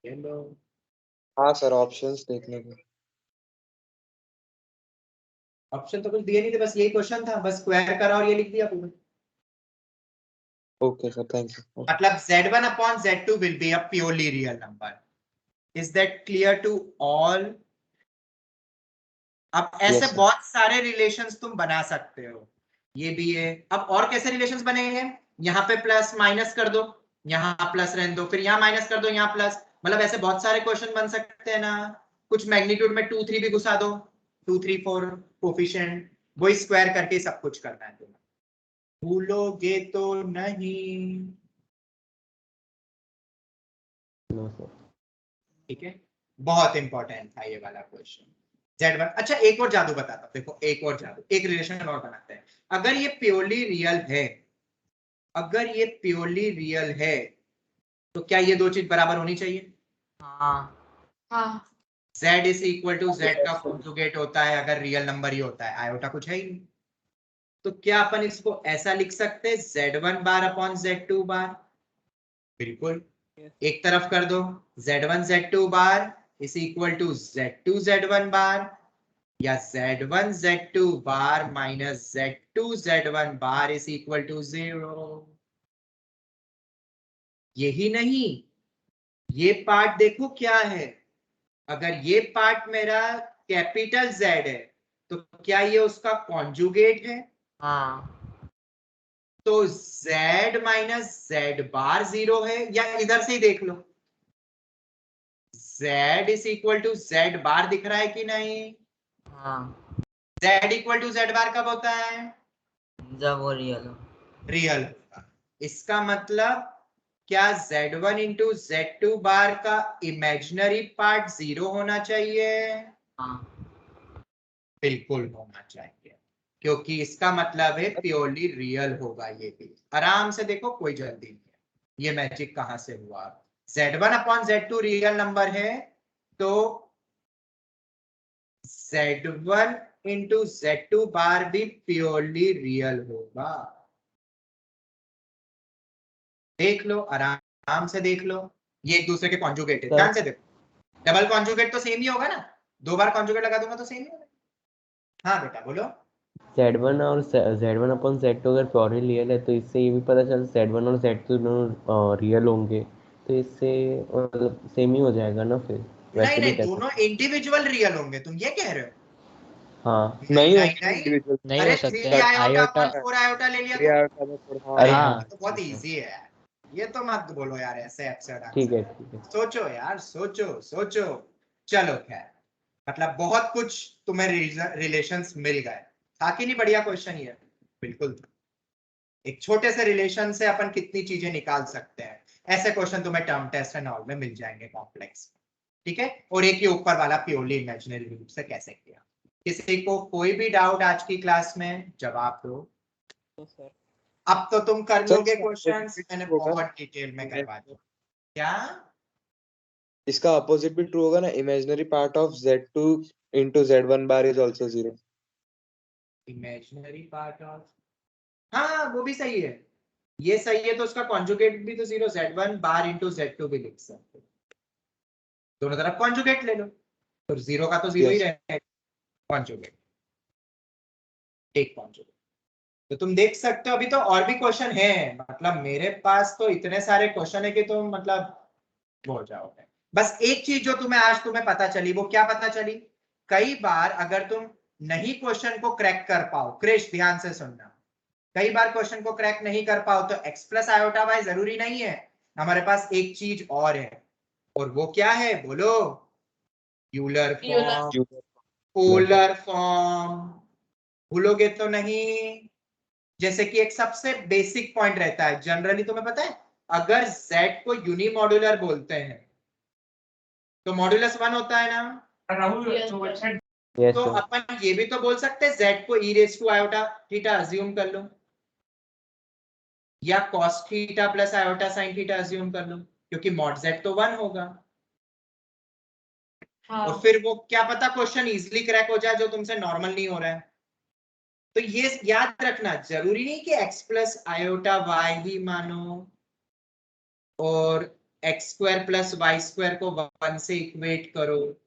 ये लो। हाँ सर ऑप्शंस देखने को। ऑप्शन तो कुछ दिए नहीं थे, बस यही क्वेश्चन था, बस स्क्वायर करा और ये लिख दिया पूरा। Okay sir thank you. मतलब z1 upon z2 will be a purely real number. Is that clear to all? अब ऐसे Yes, sir. बहुत सारे रिलेशंस तुम बना सकते हो, ये भी है। अब और कैसे रिलेशंस बनेंगे? यहाँ पे प्लस माइनस कर दो, यहाँ प्लस रहने दो, फिर यहाँ माइनस कर दो, यहाँ प्लस, मतलब ऐसे बहुत सारे क्वेश्चन बन सकते हैं ना। कुछ मैग्नीट्यूड में 2 3 भी घुसा दो, 2 3 4 कोफिशिएंट, वही स्क्वायर करके सब कुछ करना है तुम्हें। भूलोगे तो नहीं? No sir. ठीक है, बहुत इंपॉर्टेंट था ये वाला क्वेश्चन। Z1, अच्छा एक और जादू बताता हूं, देखो एक और जादू, एक रिलेशन और बनाते हैं। अगर ये प्योरली रियल है, अगर ये प्योरली रियल है, तो क्या ये दो चीज बराबर होनी चाहिए? हाँ Z is equal to Z का कॉन्जुगेट होता है अगर रियल नंबर ही होता है, आयोटा कुछ है ही नहीं। तो क्या अपन इसको ऐसा लिख सकते हैं, Z1 बार अपॉन Z2 बार? बिल्कुल, एक तरफ कर दो, Z1 Z2 bar is equal to Z2 Z1 bar, या Z1 Z2 bar minus Z2 Z1 bar is equal to 0। यही नहीं, ये पार्ट देखो क्या है। अगर ये पार्ट मेरा कैपिटल Z है, तो क्या ये उसका कॉन्जुगेट है? तो Z माइनस Z बार 0 है, या इधर से ही देख लो, Z is equal to Z bar दिख रहा है कि नहीं? Z equal to Z bar कब होता है? जब वो रियल हो। रियल होगा। इसका मतलब क्या Z1 इंटू Z2 बार का इमेजिनरी पार्ट 0 होना चाहिए? बिल्कुल होना चाहिए, क्योंकि इसका मतलब है प्योरली रियल होगा। ये भी आराम से देखो, कोई जल्दी नहीं है। ये मैजिक कहां से हुआ? Z1 upon Z2 real number है, तो Z1 इंटू Z2 बार भी प्योरली रियल होगा। देख लो, आराम से देख लो, ये एक दूसरे के कॉन्जुगेट है, ध्यान से देखो। डबल कॉन्जुगेट तो सेम ही होगा ना, 2 बार कॉन्जुगेट लगा दूंगा तो सेम ही होगा। हाँ बेटा बोलो। Z1 और Z1 अपॉन Z2 अगर प्योरली रियल है, तो इससे ये भी पता चल Z1 और Z2 दोनों रियल होंगे, तो इससे मतलब सेम ही हो जाएगा ना फिर। नहीं वैसे भी नहीं, दोनों इंडिविजुअल रियल होंगे, तुम ये कह रहे हो? हाँ नहीं नहीं नहीं, इंडिविजुअल नहीं अरे हो 3 सकते आयोटा आयोटा। अपॉन 4 आयोटा ले लिया तो? अरे यार, हाँ ये तो बहुत इजी है यार, ये तो मत बोलो यार ऐसे एब्सर्ड ठीक है आंसर। ठीक है। सोचो यार, सोचो सोचो। चलो खैर, मतलब बहुत कुछ तुम्हें रिलेशंस मिल गए। था कि नहीं बढ़िया क्वेश्चन ये? बिल्कुल था। एक छोटे से रिलेशन से अपन कितनी चीजें निकाल सकते हैं। ऐसे क्वेश्चन तुम्हें टर्म टेस्ट एंड ऑल में मिल जाएंगे कॉम्प्लेक्स। ठीक है, और एक ये ऊपर वाला प्योरली इमेजिनरी रूप से कैसे किया। किसी को कोई भी डाउट आज की क्लास में, जवाब दो। सर अब तो तुम कर लोगे इसका क्वेश्चंस, opposite मैंने होगा। बहुत डिटेल में करवा दिया। क्या इसका अपोजिट भी ट्रू होगा ना, imaginary part of z2 into z1 bar is also 0। Imaginary part of, हाँ वो भी सही है, ये सही है, तो उसका कॉन्जुगेट भी तो 0 z1 बार इंटू z2 भी लिख सकते हो, दोनों तरफ कॉन्जुगेट ले लो, तो 0 का तो 0 ही Yes. रहेगा, कॉन्जुगेट एक कॉन्जुगेट। तो तुम देख सकते हो अभी तो और भी क्वेश्चन है, मतलब मेरे पास तो इतने सारे क्वेश्चन है कि तुम मतलब वो हो जाओगे। बस एक चीज जो तुम्हें आज तुम्हें पता चली, वो क्या पता चली, कई बार अगर तुम नहीं क्वेश्चन को क्रैक कर पाओ, क्रिश ध्यान से सुनना, कई बार क्वेश्चन को क्रैक नहीं कर पाओ तो x प्लस आयोटा वाई जरूरी नहीं है, हमारे पास एक चीज और है, और वो क्या है बोलो, यूलर फॉर्म, पोलर फॉर्म, भूलोगे तो नहीं। जैसे कि एक सबसे बेसिक पॉइंट रहता है, जनरली तुम्हें पता है अगर z को यूनिमॉड्यूलर बोलते हैं तो मॉड्यूलस 1 होता है ना, यस तो सर। अपन ये भी तो बोल सकते हैं z को e raise to iota theta assume कर लो, या cos theta plus iota sine theta assume कर लो, क्योंकि मॉड z तो 1 होगा। हाँ। और फिर वो क्या पता क्वेश्चन इजीली क्रैक हो जाए जो तुमसे नॉर्मल नहीं हो रहा है। तो ये याद रखना, जरूरी नहीं कि x प्लस आयोटा वाई ही मानो और x square plus y square को 1 से इक्वेट करो,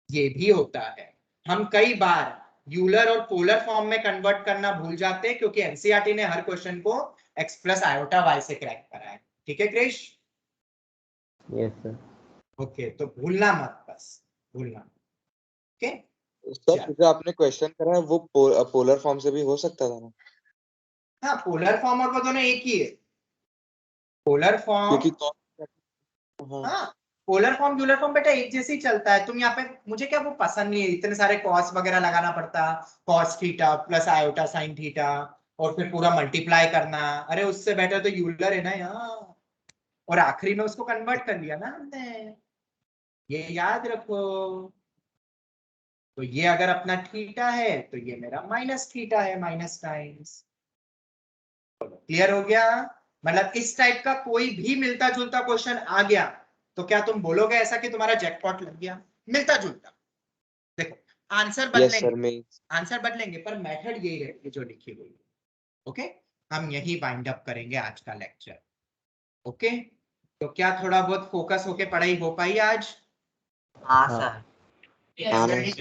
ये भी होता है। हम कई बार यूलर और पोलर फॉर्म में कन्वर्ट करना भूल जाते हैं क्योंकि एनसीईआरटी ने हर क्वेश्चन को x प्लस आयोटा वाई से क्रैक करा है, ठीक है क्रिश? Yes sir. ओके, तो भूलना मत, बस भूलना, ओके। सर जो आपने क्वेश्चन करा है वो पोलर फॉर्म से भी हो सकता था ना? हाँ, पोलर फॉर्म और वो दोनों एक ही है, पोलर फॉर्म, क्योंकि हाँ पोलर फॉर्म यूलर फॉर्म बेटा एक जैसे ही चलता है। तुम यहाँ पे, मुझे क्या वो पसंद नहीं है इतने सारे कॉस वगैरह लगाना पड़ता, cos theta plus iota sine theta और फिर पूरा मल्टीप्लाई करना, अरे उससे बेटर तो यूलर है ना यहाँ, और आखिरी में उसको कन्वर्ट कर लिया ना हमने, ये याद रखो। तो ये अगर अपना थीटा है तो ये मेरा माइनस थीटा है, माइनस टाइम्स। क्लियर हो गया? मतलब इस टाइप का कोई भी मिलता जुलता क्वेश्चन आ गया तो क्या तुम बोलोगे ऐसा कि तुम्हारा जैकपॉट लग गया? मिलता जुलता, देखो आंसर बदलेंगे, आंसर बदलेंगे पर मेथड यही रहेगी जो लिखी हुई है। ओके, हम यही वाइंड अप करेंगे आज का लेक्चर। ओके, तो क्या थोड़ा बहुत फोकस होके पढ़ाई हो पाई आज? हाँ सर। क्योंकि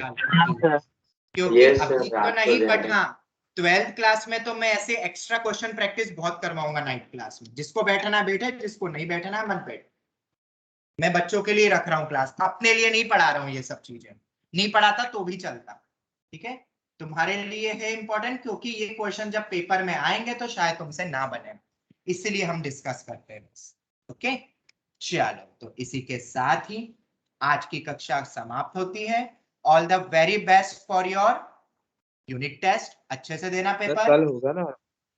अभी तो नहीं, बट हाँ 12th क्लास में तो मैं ऐसे एक्स्ट्रा क्वेश्चन प्रैक्टिस बहुत करवाऊंगा 9th क्लास में, जिसको बैठना बैठे, जिसको नहीं बैठना मत बैठ। मैं बच्चों के लिए रख रहा हूँ क्लास, अपने लिए नहीं पढ़ा रहा हूँ, ये सब चीजें नहीं पढ़ाता तो भी चलता, ठीक है? तुम्हारे लिए है इंपॉर्टेंट क्योंकि ये क्वेश्चन जब पेपर में आएंगे तो शायद तुमसे ना बने, इसलिए हम डिस्कस करते हैं बस। ओके चलो, तो इसी के साथ ही आज की कक्षा समाप्त होती है। All the very best for your unit test, अच्छे से देना पेपर। कल होगा ना?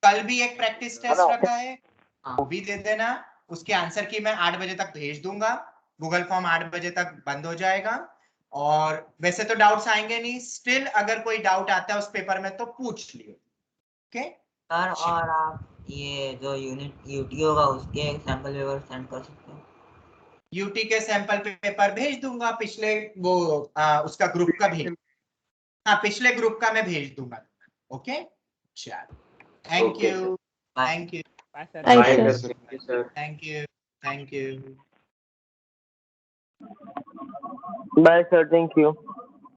कल भी एक प्रैक्टिस टेस्ट रखा है, वो भी दे देना। उसके आंसर की मैं 8 बजे तक भेज दूंगा, गूगल फॉर्म 8 बजे तक बंद हो जाएगा। और वैसे तो डाउट्स आएंगे नहीं, स्टिल अगर कोई डाउट आता है उस पेपर में तो पूछ लियो, ओके सर और आप ये जो यूनिट यूटी होगा उसके सैंपल पेपर सेंड कर सकते हो? यूटी के सैंपल पेपर भेज दूंगा, पिछले वो उसका ग्रुप का भेज, हाँ पिछले ग्रुप का मैं भेज दूंगा, ओके चलो, thank you, thank you, thank you, thank you, bye sir, thank you.